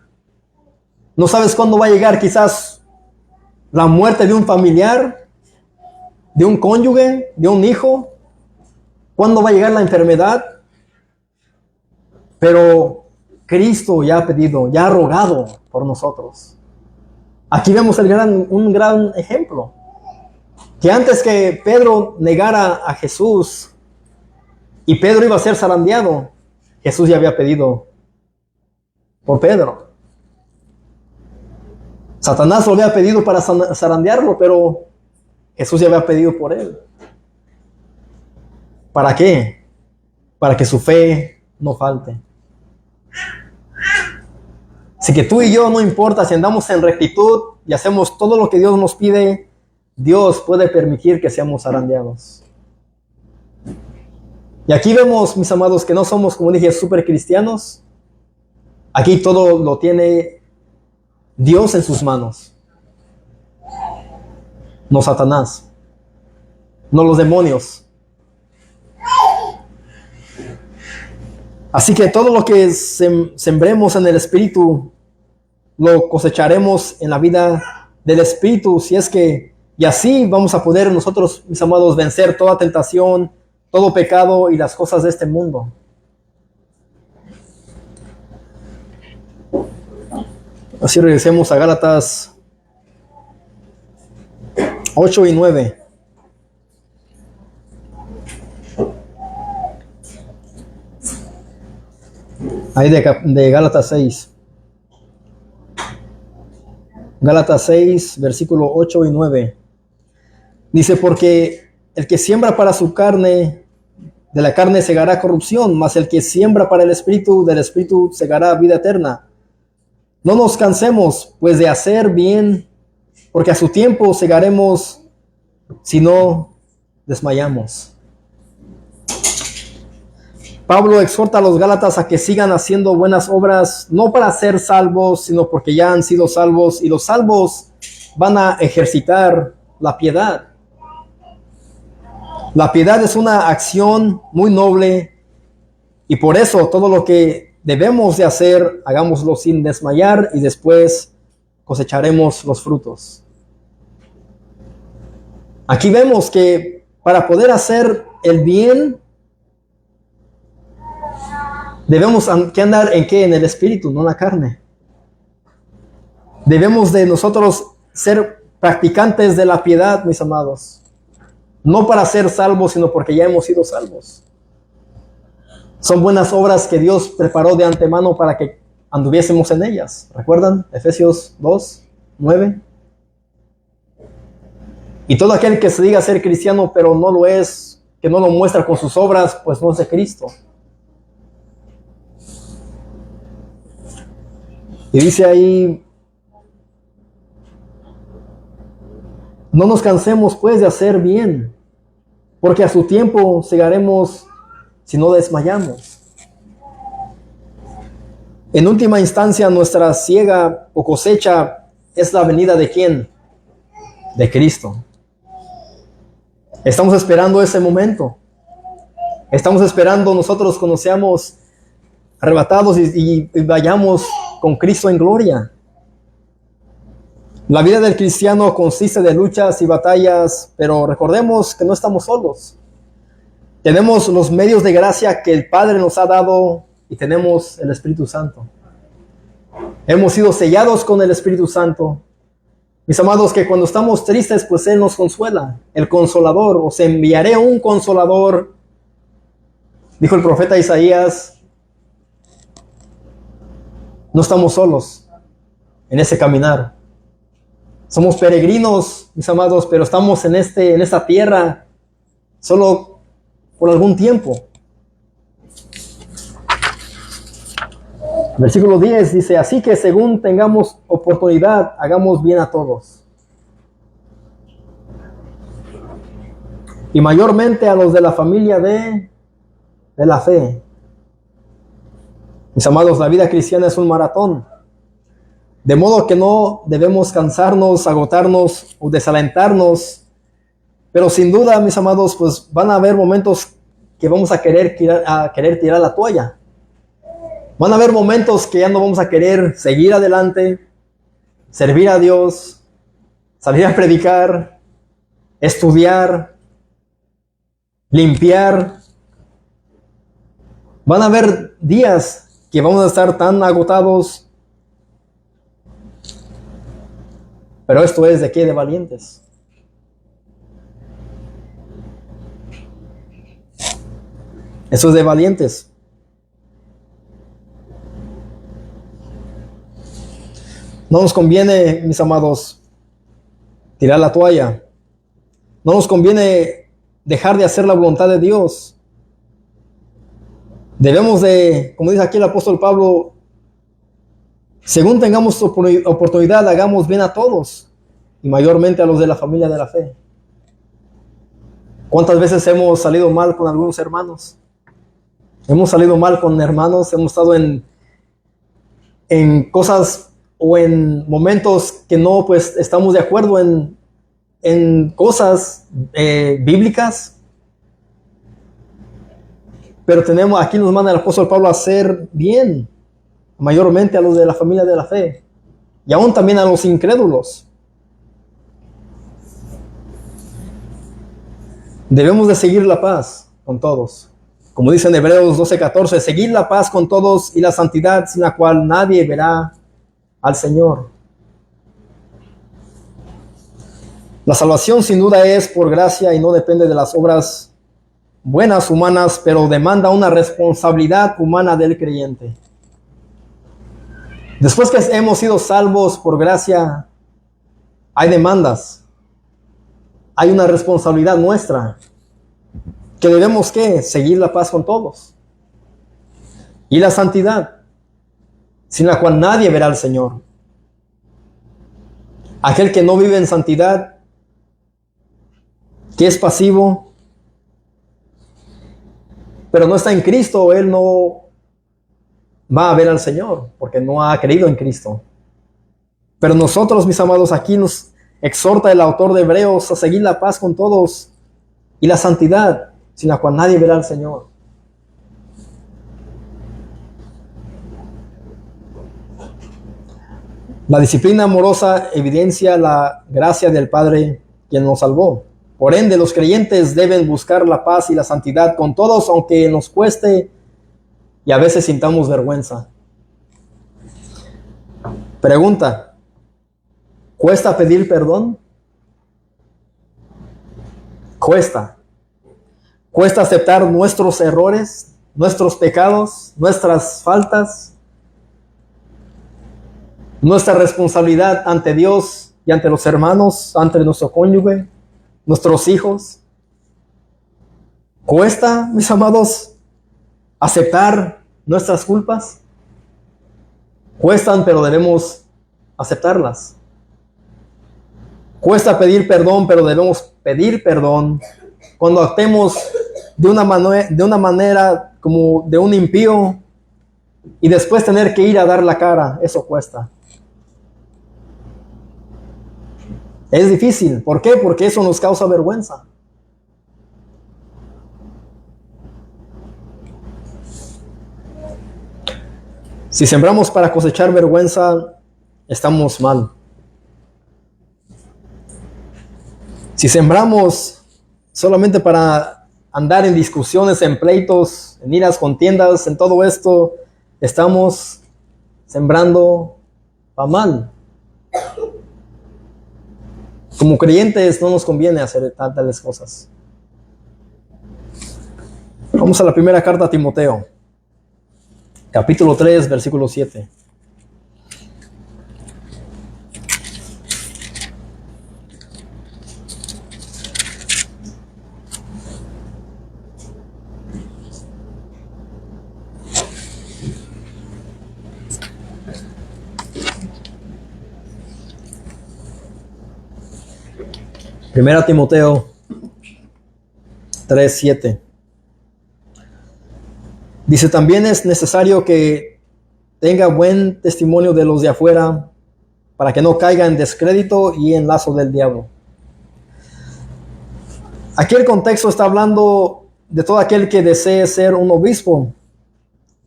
No sabes cuándo va a llegar quizás la muerte de un familiar, de un cónyuge, de un hijo. ¿Cuándo va a llegar la enfermedad? Pero Cristo ya ha pedido, ya ha rogado por nosotros. Aquí vemos un gran ejemplo. Que antes que Pedro negara a Jesús y Pedro iba a ser zarandeado, Jesús ya había pedido por Pedro. Satanás lo había pedido para zarandearlo, pero Jesús ya había pedido por él. ¿Para qué? Para que su fe no falte. Así que tú y yo, no importa si andamos en rectitud y hacemos todo lo que Dios nos pide, Dios puede permitir que seamos zarandeados. Y aquí vemos, mis amados, que no somos, como dije, super cristianos. Aquí todo lo tiene Dios en sus manos. No Satanás. No los demonios. Así que todo lo que sembremos en el Espíritu, lo cosecharemos en la vida del Espíritu. Si es que, y así vamos a poder nosotros, mis amados, vencer toda tentación, todo pecado y las cosas de este mundo. Así regresemos a Gálatas 8 y 9. Ahí de Gálatas 6. Gálatas 6, versículo 8 y 9. Dice, porque el que siembra para su carne, de la carne segará corrupción, mas el que siembra para el Espíritu, del Espíritu segará vida eterna. No nos cansemos, pues, de hacer bien, porque a su tiempo segaremos si no desmayamos. Pablo exhorta a los Gálatas a que sigan haciendo buenas obras, no para ser salvos, sino porque ya han sido salvos, y los salvos van a ejercitar la piedad. La piedad es una acción muy noble, y por eso todo lo que debemos de hacer, hagámoslo sin desmayar, y después cosecharemos los frutos. Aquí vemos que para poder hacer el bien, debemos que andar en qué? En el Espíritu, no en la carne. Debemos de nosotros ser practicantes de la piedad, mis amados. No para ser salvos, sino porque ya hemos sido salvos. Son buenas obras que Dios preparó de antemano para que anduviésemos en ellas. ¿Recuerdan? Efesios 2, 9. Y todo aquel que se diga ser cristiano, pero no lo es, que no lo muestra con sus obras, pues no es de Cristo. Y dice ahí, no nos cansemos pues de hacer bien, porque a su tiempo segaremos si no desmayamos. En última instancia, nuestra siega o cosecha es la venida ¿de quién? De Cristo. Estamos esperando ese momento. Estamos esperando nosotros cuando seamos arrebatados y vayamos con Cristo en gloria. La vida del cristiano consiste de luchas y batallas, pero recordemos que no estamos solos. Tenemos los medios de gracia que el Padre nos ha dado y tenemos el Espíritu Santo. Hemos sido sellados con el Espíritu Santo. Mis amados, que cuando estamos tristes, pues Él nos consuela. El Consolador, os enviaré un Consolador, dijo el profeta Isaías. No estamos solos en ese caminar. Somos peregrinos, mis amados, pero estamos en esta tierra solo por algún tiempo. Versículo 10 dice, así que según tengamos oportunidad, hagamos bien a todos. Y mayormente a los de la familia de la fe. Mis amados, la vida cristiana es un maratón. De modo que no debemos cansarnos, agotarnos o desalentarnos. Pero sin duda, mis amados, pues van a haber momentos que vamos a querer tirar la toalla. Van a haber momentos que ya no vamos a querer seguir adelante, servir a Dios, salir a predicar, estudiar, limpiar. Van a haber días que vamos a estar tan agotados. Pero esto es de qué? De valientes. Eso es de valientes. No nos conviene, mis amados, tirar la toalla. No nos conviene dejar de hacer la voluntad de Dios. Debemos de, como dice aquí el apóstol Pablo, según tengamos oportunidad, hagamos bien a todos, y mayormente a los de la familia de la fe. ¿Cuántas veces hemos salido mal con algunos hermanos? Hemos salido mal con hermanos, hemos estado en cosas o en momentos que no pues estamos de acuerdo en cosas bíblicas. Pero aquí nos manda el apóstol Pablo a hacer bien, mayormente a los de la familia de la fe, y aún también a los incrédulos. Debemos de seguir la paz con todos. Como dice en Hebreos 12:14, seguid la paz con todos y la santidad, sin la cual nadie verá al Señor. La salvación sin duda es por gracia y no depende de las obras buenas humanas, pero demanda una responsabilidad humana del creyente. Después que hemos sido salvos por gracia, hay demandas. Hay una responsabilidad nuestra, que debemos ¿qué? Seguir la paz con todos. Y la santidad, sin la cual nadie verá al Señor. Aquel que no vive en santidad, que es pasivo, pero no está en Cristo, él no va a ver al Señor, porque no ha creído en Cristo. Pero nosotros, mis amados, aquí nos exhorta el autor de Hebreos a seguir la paz con todos y la santidad, sin la cual nadie verá al Señor. La disciplina amorosa evidencia la gracia del Padre quien nos salvó. Por ende, los creyentes deben buscar la paz y la santidad con todos, aunque nos cueste y a veces sintamos vergüenza. Pregunta: ¿cuesta pedir perdón? Cuesta. Cuesta aceptar nuestros errores, nuestros pecados, nuestras faltas, nuestra responsabilidad ante Dios y ante los hermanos, ante nuestro cónyuge, nuestros hijos. Cuesta, mis amados, aceptar nuestras culpas. Cuestan, pero debemos aceptarlas. Cuesta pedir perdón, pero debemos pedir perdón. Cuando actuemos de una manera como de un impío y después tener que ir a dar la cara, eso cuesta. Es difícil. ¿Por qué? Porque eso nos causa vergüenza. Si sembramos para cosechar vergüenza, estamos mal. Si sembramos solamente para andar en discusiones, en pleitos, en iras, contiendas, en todo esto, estamos sembrando para mal. Como creyentes no nos conviene hacer tantas cosas. Vamos a la primera carta a Timoteo, capítulo 3, versículo 7. Primera Timoteo 3, 7. Dice: también es necesario que tenga buen testimonio de los de afuera, para que no caiga en descrédito y en lazo del diablo. Aquí el contexto está hablando de todo aquel que desee ser un obispo.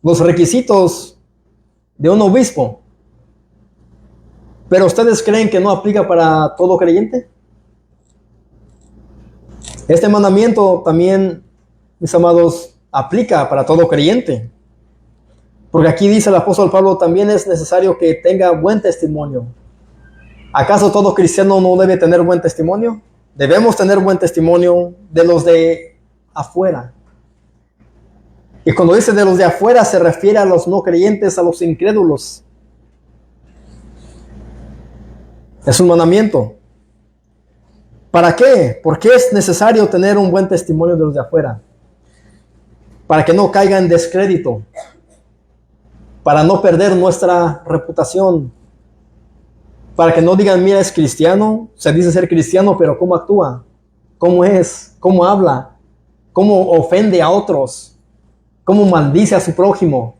Los requisitos de un obispo. Pero ¿ustedes creen que no aplica para todo creyente? Este mandamiento también, mis amados, aplica para todo creyente. Porque aquí dice el apóstol Pablo, también es necesario que tenga buen testimonio. ¿Acaso todo cristiano no debe tener buen testimonio? Debemos tener buen testimonio de los de afuera. Y cuando dice de los de afuera, se refiere a los no creyentes, a los incrédulos. Es un mandamiento. ¿Para qué? Porque es necesario tener un buen testimonio de los de afuera. Para que no caiga en descrédito. Para no perder nuestra reputación. Para que no digan, mira, es cristiano, se dice ser cristiano, pero ¿cómo actúa? ¿Cómo es? ¿Cómo habla? ¿Cómo ofende a otros? ¿Cómo maldice a su prójimo?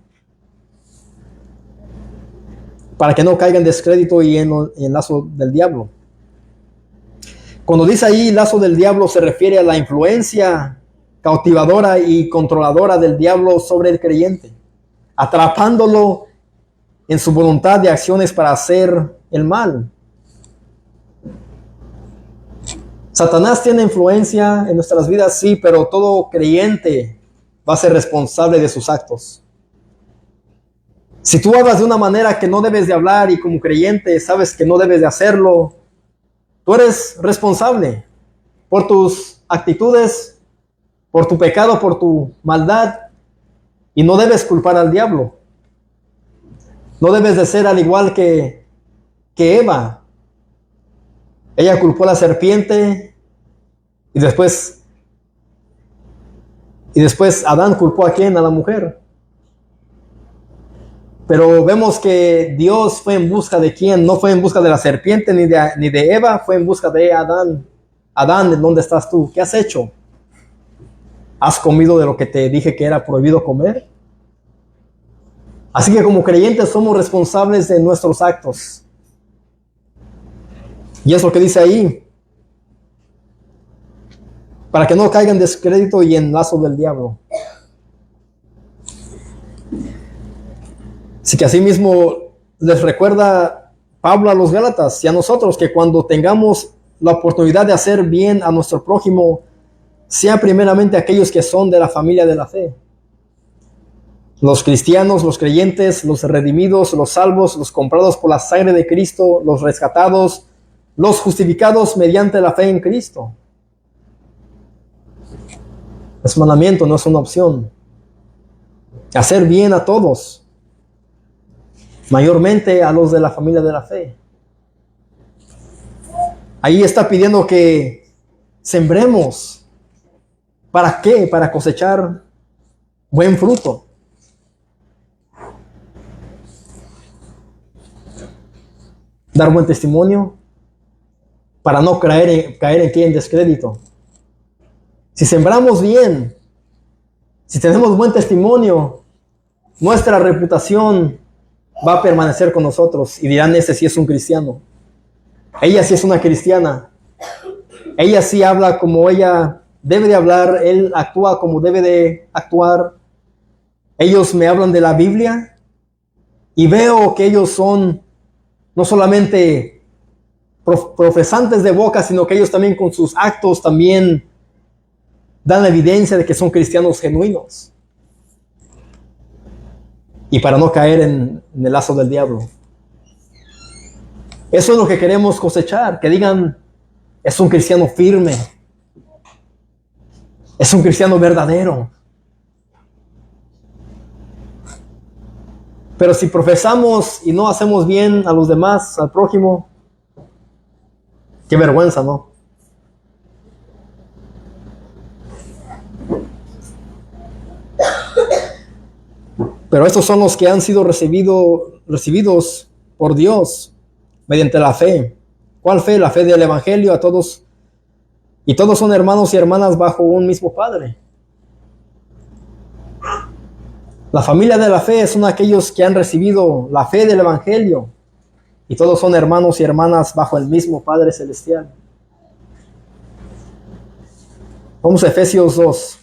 Para que no caiga en descrédito y en lazo del diablo. Cuando dice ahí lazo del diablo, se refiere a la influencia cautivadora y controladora del diablo sobre el creyente, atrapándolo en su voluntad de acciones para hacer el mal. Satanás tiene influencia en nuestras vidas, sí, pero todo creyente va a ser responsable de sus actos. Si tú hablas de una manera que no debes de hablar y como creyente sabes que no debes de hacerlo, tú eres responsable por tus actitudes, por tu pecado, por tu maldad, y no debes culpar al diablo. No debes de ser al igual que Eva. Ella culpó a la serpiente y después Adán culpó a quién, a la mujer. Pero vemos que Dios fue en busca de quién, no fue en busca de la serpiente ni de Eva, fue en busca de Adán. Adán, ¿dónde estás tú? ¿Qué has hecho? ¿Has comido de lo que te dije que era prohibido comer? Así que como creyentes somos responsables de nuestros actos. Y es lo que dice ahí. Para que no caigan en descrédito y en lazo del diablo. Así que así mismo les recuerda Pablo a los Gálatas y a nosotros que cuando tengamos la oportunidad de hacer bien a nuestro prójimo, sea primeramente aquellos que son de la familia de la fe. Los cristianos, los creyentes, los redimidos, los salvos, los comprados por la sangre de Cristo, los rescatados, los justificados mediante la fe en Cristo. Es mandamiento, no es una opción. Hacer bien a todos, mayormente a los de la familia de la fe. Ahí está pidiendo que sembremos. ¿Para qué? Para cosechar buen fruto. Dar buen testimonio para no caer en descrédito. Si sembramos bien, si tenemos buen testimonio, nuestra reputación va a permanecer con nosotros y dirán, ese sí es un cristiano. Ella sí es una cristiana. Ella sí habla como ella debe de hablar, él actúa como debe de actuar. Ellos me hablan de la Biblia y veo que ellos son no solamente profesantes de boca, sino que ellos también con sus actos también dan la evidencia de que son cristianos genuinos. Y para no caer en el lazo del diablo. Eso es lo que queremos cosechar, que digan, es un cristiano firme, es un cristiano verdadero. Pero si profesamos y no hacemos bien a los demás, al prójimo, qué vergüenza, ¿no? Pero estos son los que han sido recibidos por Dios mediante la fe. ¿Cuál fe? La fe del Evangelio a todos. Y todos son hermanos y hermanas bajo un mismo Padre. La familia de la fe son aquellos que han recibido la fe del Evangelio. Y todos son hermanos y hermanas bajo el mismo Padre Celestial. Vamos a Efesios 2.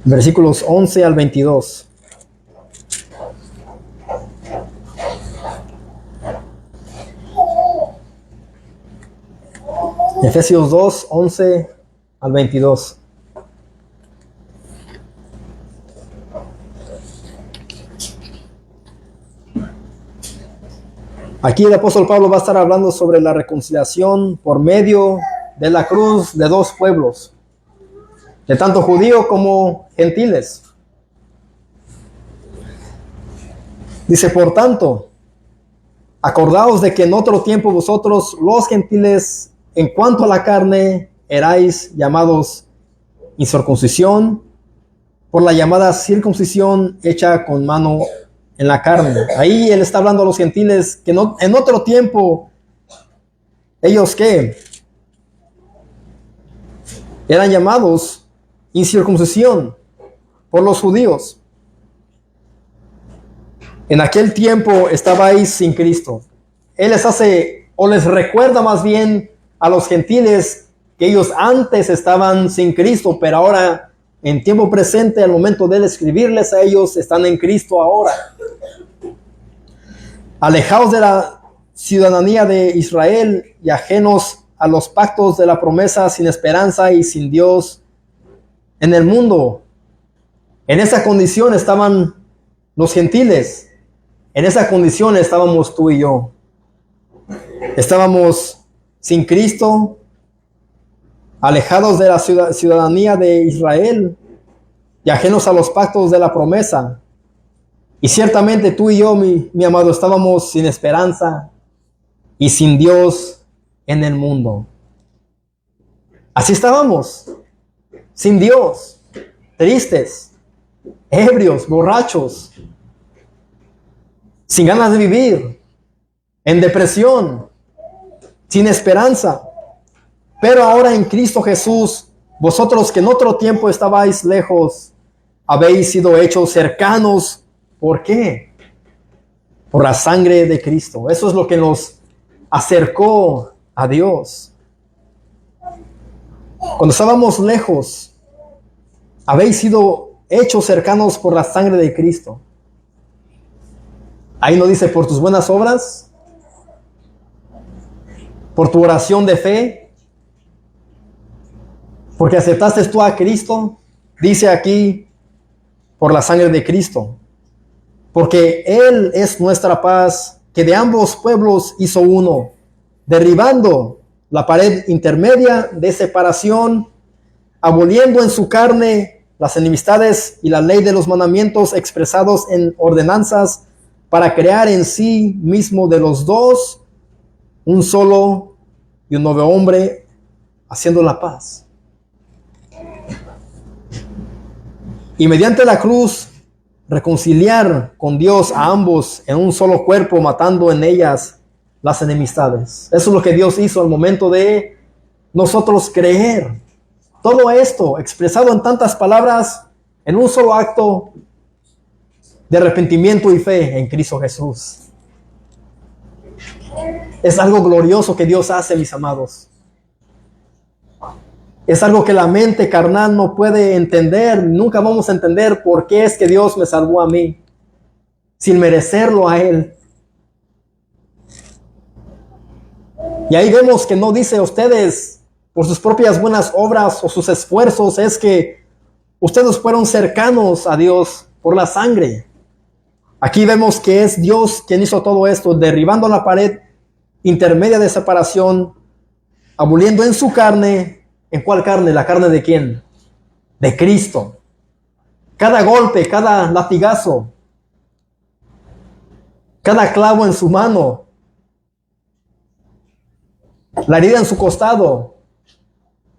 Versículos 11 al 22. Efesios 2, 11 al 22. Aquí el apóstol Pablo va a estar hablando sobre la reconciliación por medio de la cruz de dos pueblos, de tanto judíos como gentiles. Dice, por tanto, acordaos de que en otro tiempo vosotros, los gentiles, en cuanto a la carne, erais llamados incircuncisión por la llamada circuncisión hecha con mano en la carne. Ahí él está hablando a los gentiles que no, en otro tiempo, ellos que eran llamados incircuncisión por los judíos. En aquel tiempo estabais sin Cristo. Él les hace, o les recuerda más bien a los gentiles que ellos antes estaban sin Cristo, pero ahora en tiempo presente, al momento de escribirles a ellos, están en Cristo ahora. Alejados de la ciudadanía de Israel y ajenos a los pactos de la promesa, sin esperanza y sin Dios en el mundo. En esa condición estaban los gentiles. En esa condición estábamos tú y yo. Estábamos sin Cristo, alejados de la ciudadanía de Israel y ajenos a los pactos de la promesa. Y ciertamente tú y yo, mi amado, estábamos sin esperanza y sin Dios en el mundo. Así estábamos, sin Dios, tristes, ebrios, borrachos, sin ganas de vivir, en depresión, sin esperanza. Pero ahora en Cristo Jesús, vosotros que en otro tiempo estabais lejos, habéis sido hechos cercanos. ¿Por qué? Por la sangre de Cristo. Eso es lo que nos acercó a Dios. Cuando estábamos lejos, habéis sido hechos cercanos por la sangre de Cristo. Ahí no dice por tus buenas obras, por tu oración de fe, porque aceptaste tú a Cristo. Dice aquí, por la sangre de Cristo. Porque Él es nuestra paz, que de ambos pueblos hizo uno, derribando la pared intermedia de separación, aboliendo en su carne las enemistades y la ley de los mandamientos expresados en ordenanzas, para crear en sí mismo de los dos un solo y un nuevo hombre, haciendo la paz. Y mediante la cruz reconciliar con Dios a ambos en un solo cuerpo, matando en ellas las enemistades. Eso es lo que Dios hizo al momento de nosotros creer. Todo esto expresado en tantas palabras, en un solo acto de arrepentimiento y fe en Cristo Jesús. Es algo glorioso que Dios hace, mis amados. Es algo que la mente carnal no puede entender. Nunca vamos a entender por qué es que Dios me salvó a mí, sin merecerlo a Él. Y ahí vemos que no dice ustedes por sus propias buenas obras o sus esfuerzos, es que ustedes fueron cercanos a Dios por la sangre. Aquí vemos que es Dios quien hizo todo esto, derribando la pared intermedia de separación, aboliendo en su carne. ¿En cuál carne? ¿La carne de quién? De Cristo. Cada golpe, cada latigazo, cada clavo en su mano, la herida en su costado,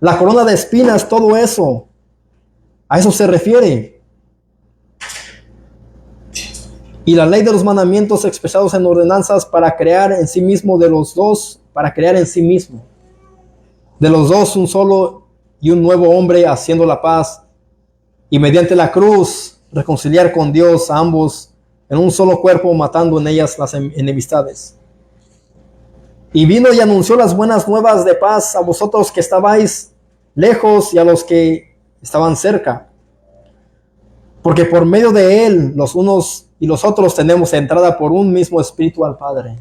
la corona de espinas, todo eso, a eso se refiere. Y la ley de los mandamientos expresados en ordenanzas para crear en sí mismo de los dos, para crear en sí mismo de los dos un solo y un nuevo hombre, haciendo la paz, y mediante la cruz reconciliar con Dios a ambos en un solo cuerpo, matando en ellas las enemistades. Y vino y anunció las buenas nuevas de paz a vosotros que estabais lejos y a los que estaban cerca. Porque por medio de Él, los unos y los otros tenemos entrada por un mismo Espíritu al Padre.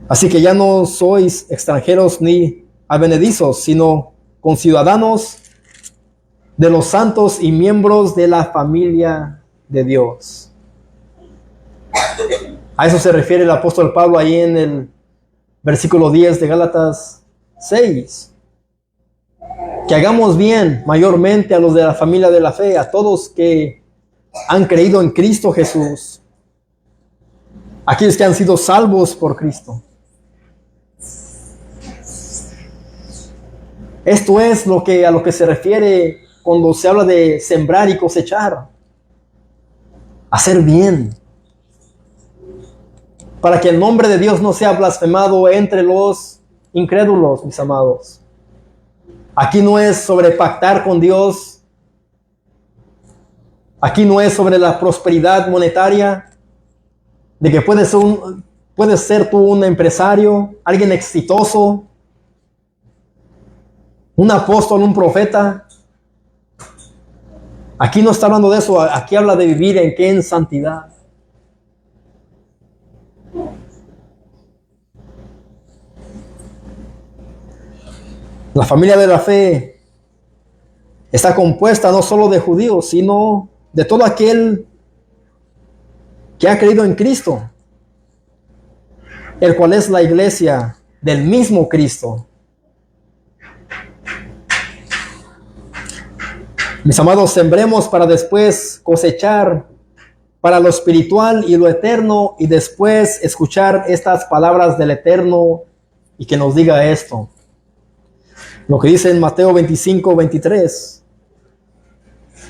Así que ya no sois extranjeros ni advenedizos, sino conciudadanos de los santos y miembros de la familia de Dios. A eso se refiere el apóstol Pablo ahí en el versículo 10 de Gálatas 6. Que hagamos bien mayormente a los de la familia de la fe, a todos que han creído en Cristo Jesús, aquellos que han sido salvos por Cristo. Esto es a lo que se refiere cuando se habla de sembrar y cosechar. Hacer bien. Para que el nombre de Dios no sea blasfemado entre los incrédulos, mis amados. Aquí no es sobre pactar con Dios. Aquí no es sobre la prosperidad monetaria. De que puedes ser tú un empresario, alguien exitoso, un apóstol, un profeta. Aquí no está hablando de eso. Aquí habla de vivir en santidad. La familia de la fe está compuesta no solo de judíos, sino de todo aquel que ha creído en Cristo, el cual es la iglesia del mismo Cristo. Mis amados, sembremos para después cosechar para lo espiritual y lo eterno, y después escuchar estas palabras del Eterno y que nos diga esto. Lo que dice en Mateo 25:23.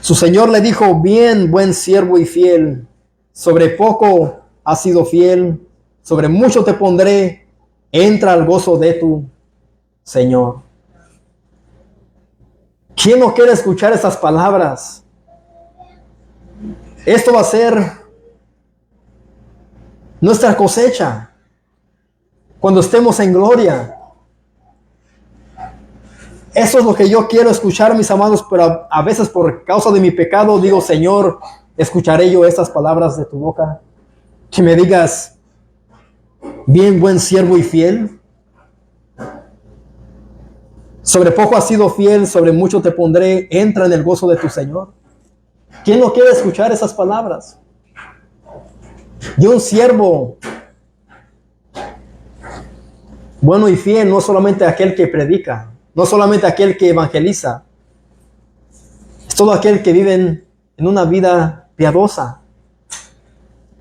Su Señor le dijo: bien, buen siervo y fiel, sobre poco has sido fiel, sobre mucho te pondré, entra al gozo de tu Señor. ¿Quién no quiere escuchar esas palabras? Esto va a ser nuestra cosecha cuando estemos en gloria. Eso es lo que yo quiero escuchar, mis amados, pero a veces por causa de mi pecado digo: Señor, ¿escucharé yo estas palabras de tu boca? Que me digas: bien, buen siervo y fiel. Sobre poco has sido fiel, sobre mucho te pondré, entra en el gozo de tu Señor. ¿Quién no quiere escuchar esas palabras? Y un siervo bueno y fiel no es solamente aquel que predica, no solamente aquel que evangeliza, es todo aquel que vive en una vida piadosa,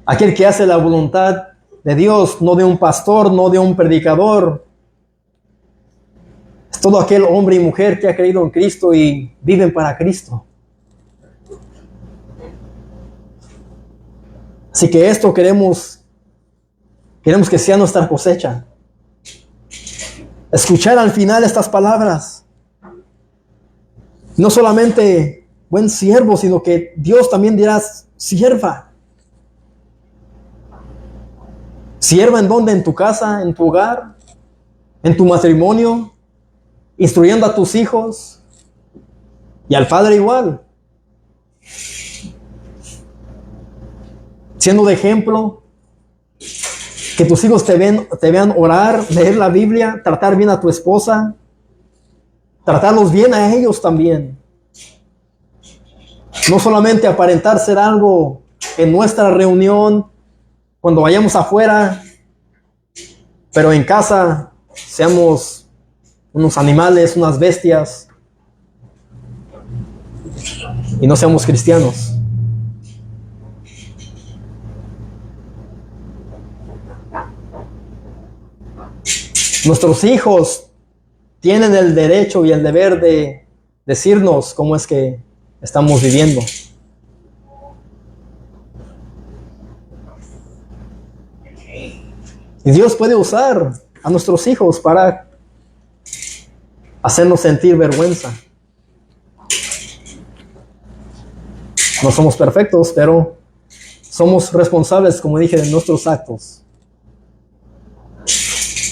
aquel que hace la voluntad de Dios, no de un pastor, no de un predicador. Es todo aquel hombre y mujer que ha creído en Cristo y viven para Cristo. Así que esto queremos que sea nuestra cosecha. Escuchar al final estas palabras. No solamente buen siervo, sino que Dios también dirá: sierva. Sierva en donde, en tu casa, en tu hogar, en tu matrimonio, instruyendo a tus hijos y al padre igual. Siendo de ejemplo, que tus hijos te vean orar, leer la Biblia, tratar bien a tu esposa, tratarlos bien a ellos también. No solamente aparentar ser algo en nuestra reunión, cuando vayamos afuera, pero en casa seamos unos animales, unas bestias, y no seamos cristianos. Nuestros hijos tienen el derecho y el deber de decirnos cómo es que estamos viviendo. Y Dios puede usar a nuestros hijos para hacernos sentir vergüenza. No somos perfectos, pero somos responsables, como dije, de nuestros actos.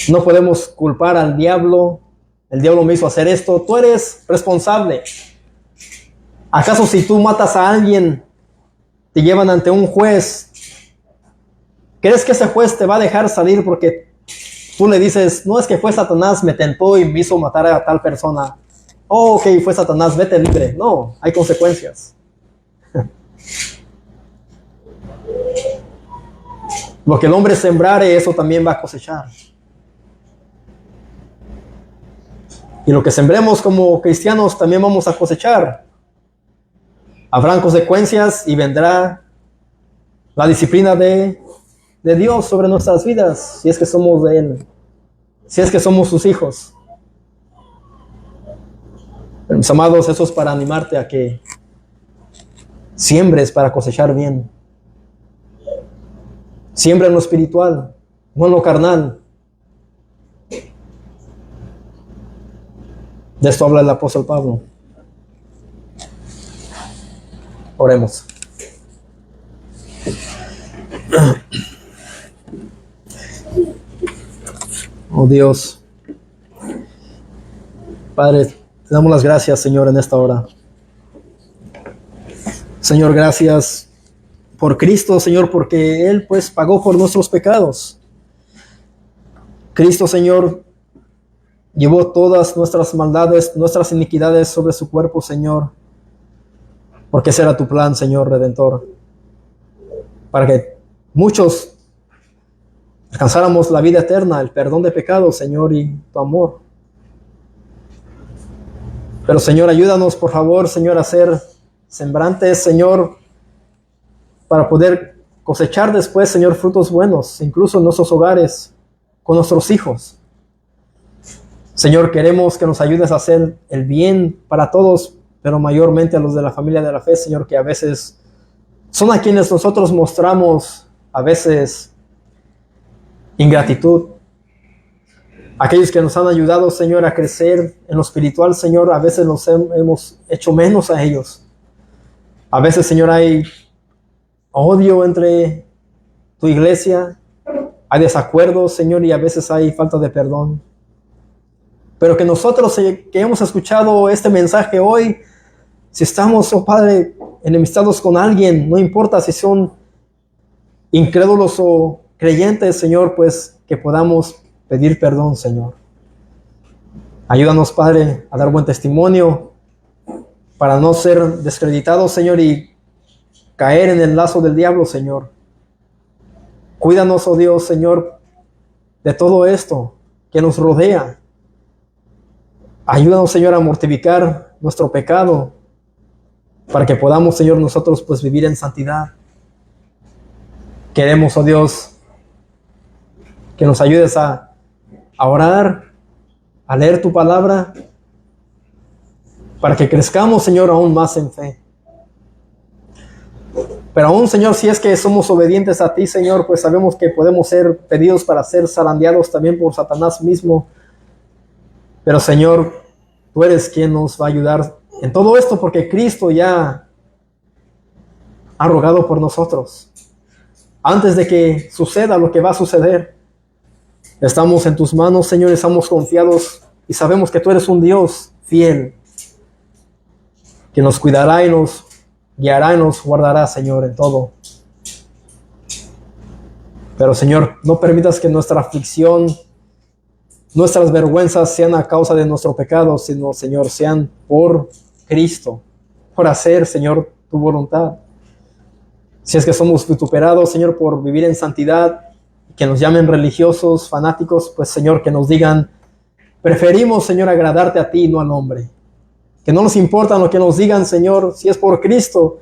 No podemos culpar al diablo. El diablo me hizo hacer esto. Tú eres responsable. ¿Acaso si tú matas a alguien, te llevan ante un juez, crees que ese juez te va a dejar salir porque tú le dices, no es que fue Satanás, me tentó y me hizo matar a tal persona. Oh, ok, fue Satanás, vete libre. No, hay consecuencias. Lo que el hombre sembrare, eso también va a cosechar. Y lo que sembremos como cristianos también vamos a cosechar. Habrán consecuencias y vendrá la disciplina de Dios sobre nuestras vidas, si es que somos de Él, si es que somos sus hijos. Pero, mis amados, eso es para animarte a que siembres para cosechar bien. Siembra en lo espiritual, no en lo carnal. De esto habla el apóstol Pablo. Oremos. Oh Dios, Padre, te damos las gracias, Señor, en esta hora. Señor, gracias por Cristo, Señor, porque Él pues pagó por nuestros pecados. Cristo, Señor, llevó todas nuestras maldades, nuestras iniquidades sobre su cuerpo, Señor, porque ese era tu plan, Señor Redentor, para que muchos alcanzáramos la vida eterna, el perdón de pecados, Señor, y tu amor. Pero, Señor, ayúdanos, por favor, Señor, a ser sembrantes, Señor, para poder cosechar después, Señor, frutos buenos, incluso en nuestros hogares, con nuestros hijos. Señor, queremos que nos ayudes a hacer el bien para todos, pero mayormente a los de la familia de la fe, Señor, que a veces son a quienes nosotros mostramos a veces ingratitud. Aquellos que nos han ayudado, Señor, a crecer en lo espiritual, Señor, a veces nos hemos hecho menos a ellos. A veces, Señor, hay odio entre tu iglesia, hay desacuerdos, Señor, y a veces hay falta de perdón. Pero que nosotros que hemos escuchado este mensaje hoy, si estamos, oh Padre, enemistados con alguien, no importa si son incrédulos o creyentes, Señor, pues que podamos pedir perdón, Señor. Ayúdanos, Padre, a dar buen testimonio para no ser descreditados, Señor, y caer en el lazo del diablo, Señor. Cuídanos, oh Dios, Señor, de todo esto que nos rodea. Ayúdanos, Señor, a mortificar nuestro pecado para que podamos, Señor, nosotros pues vivir en santidad. Queremos, oh Dios, que nos ayudes a orar, a leer tu palabra, para que crezcamos, Señor, aún más en fe. Pero aún, Señor, si es que somos obedientes a ti, Señor, pues sabemos que podemos ser pedidos para ser zarandeados también por Satanás mismo. Pero, Señor, tú eres quien nos va a ayudar en todo esto, porque Cristo ya ha rogado por nosotros. Antes de que suceda lo que va a suceder, estamos en tus manos, Señor, y estamos confiados y sabemos que tú eres un Dios fiel, que nos cuidará y nos guiará y nos guardará, Señor, en todo. Pero, Señor, no permitas que nuestra aflicción, nuestras vergüenzas sean a causa de nuestro pecado, sino, Señor, sean por Cristo, por hacer, Señor, tu voluntad. Si es que somos vituperados, Señor, por vivir en santidad, que nos llamen religiosos, fanáticos, pues, Señor, que nos digan, preferimos, Señor, agradarte a ti y no al hombre. Que no nos importa lo que nos digan, Señor, si es por Cristo,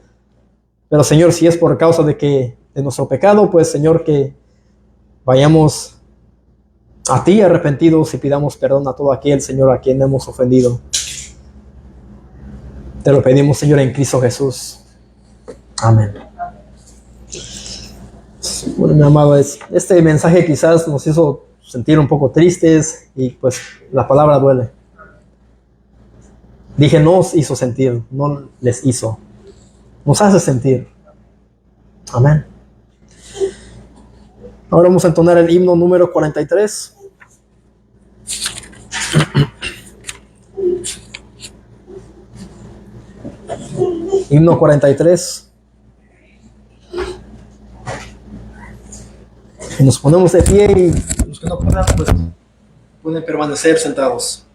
pero, Señor, si es por causa de nuestro pecado, pues, Señor, que vayamos a ti arrepentidos y pidamos perdón a todo aquel, Señor, a quien hemos ofendido. Te lo pedimos, Señor, en Cristo Jesús. Amén. Bueno, mi amado, este mensaje quizás nos hizo sentir un poco tristes y pues la palabra duele. Dije nos hizo sentir, no les hizo. Nos hace sentir. Amén. Ahora vamos a entonar el himno número 43. Himno 43. Y nos ponemos de pie y que no puedan, pues pueden permanecer sentados.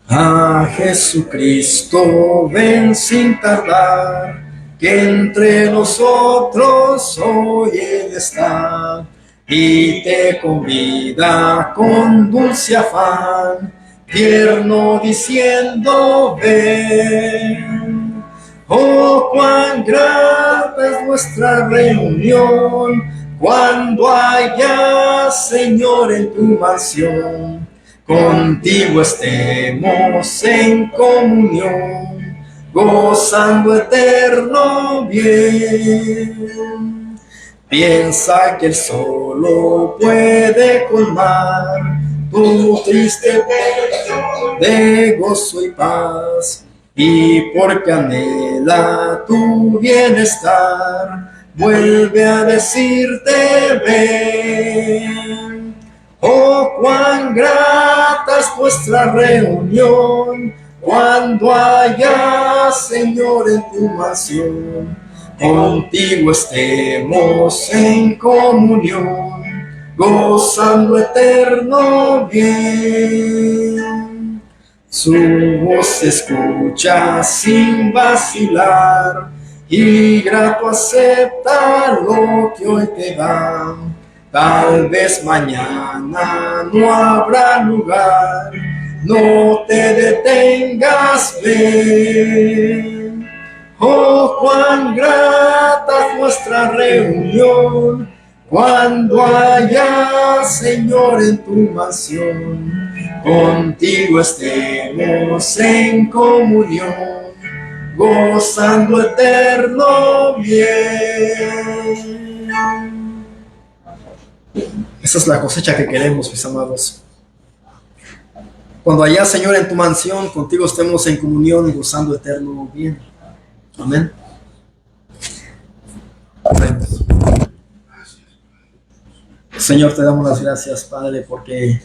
A Jesucristo ven sin tardar, que entre nosotros hoy Él está, y te convida con dulce afán, tierno diciendo ven. Oh, cuán grata es nuestra reunión, cuando haya, Señor, en tu mansión, contigo estemos en comunión, gozando eterno bien. Piensa que Él solo puede colmar tu triste pecho de gozo y paz, y porque anhela tu bienestar, vuelve a decirte ven. Oh, cuán grata es nuestra reunión, cuando haya, Señor, en tu mansión, contigo estemos en comunión, gozando eterno bien. Su voz se escucha sin vacilar, y grato acepta lo que hoy te da. Tal vez mañana no habrá lugar, no te detengas, ven. Oh, cuán grata es nuestra reunión, cuando haya, Señor, en tu mansión, contigo estemos en comunión, gozando eterno bien. Esa es la cosecha que queremos, mis amados. Cuando allá, Señor, en tu mansión, contigo estemos en comunión y gozando eterno bien. Amén. Oremos. Señor, te damos las gracias, Padre, porque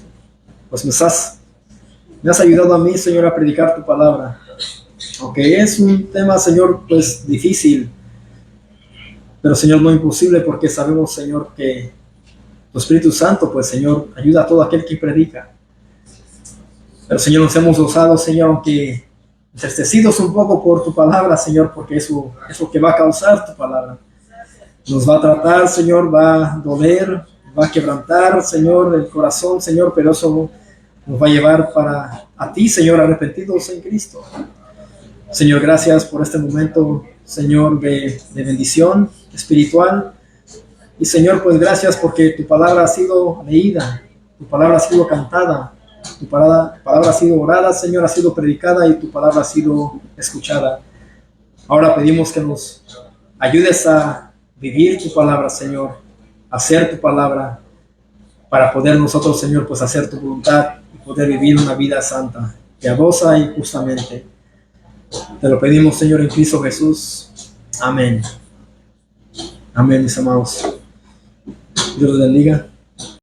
pues me has ayudado a mí, Señor, a predicar tu palabra. Aunque es un tema, Señor, pues difícil, pero, Señor, no imposible, porque sabemos, Señor, que tu Espíritu Santo, pues, Señor, ayuda a todo aquel que predica. Pero, Señor, nos hemos gozado, Señor, aunque entristecidos un poco por tu palabra, Señor, porque eso es lo que va a causar tu palabra. Nos va a tratar, Señor, va a doler, va a quebrantar, Señor, el corazón, Señor, pero eso nos va a llevar para a ti, Señor, arrepentidos en Cristo. Señor, gracias por este momento, Señor, de bendición espiritual. Y, Señor, pues gracias porque tu palabra ha sido leída, tu palabra ha sido cantada, tu palabra ha sido orada, Señor, ha sido predicada, y tu palabra ha sido escuchada. Ahora pedimos que nos ayudes a vivir tu palabra, Señor, a hacer tu palabra, para poder nosotros, Señor, pues hacer tu voluntad y poder vivir una vida santa, piadosa y justamente. Te lo pedimos, Señor, en Cristo Jesús. Amén. Amén, mis amados. Dios los bendiga.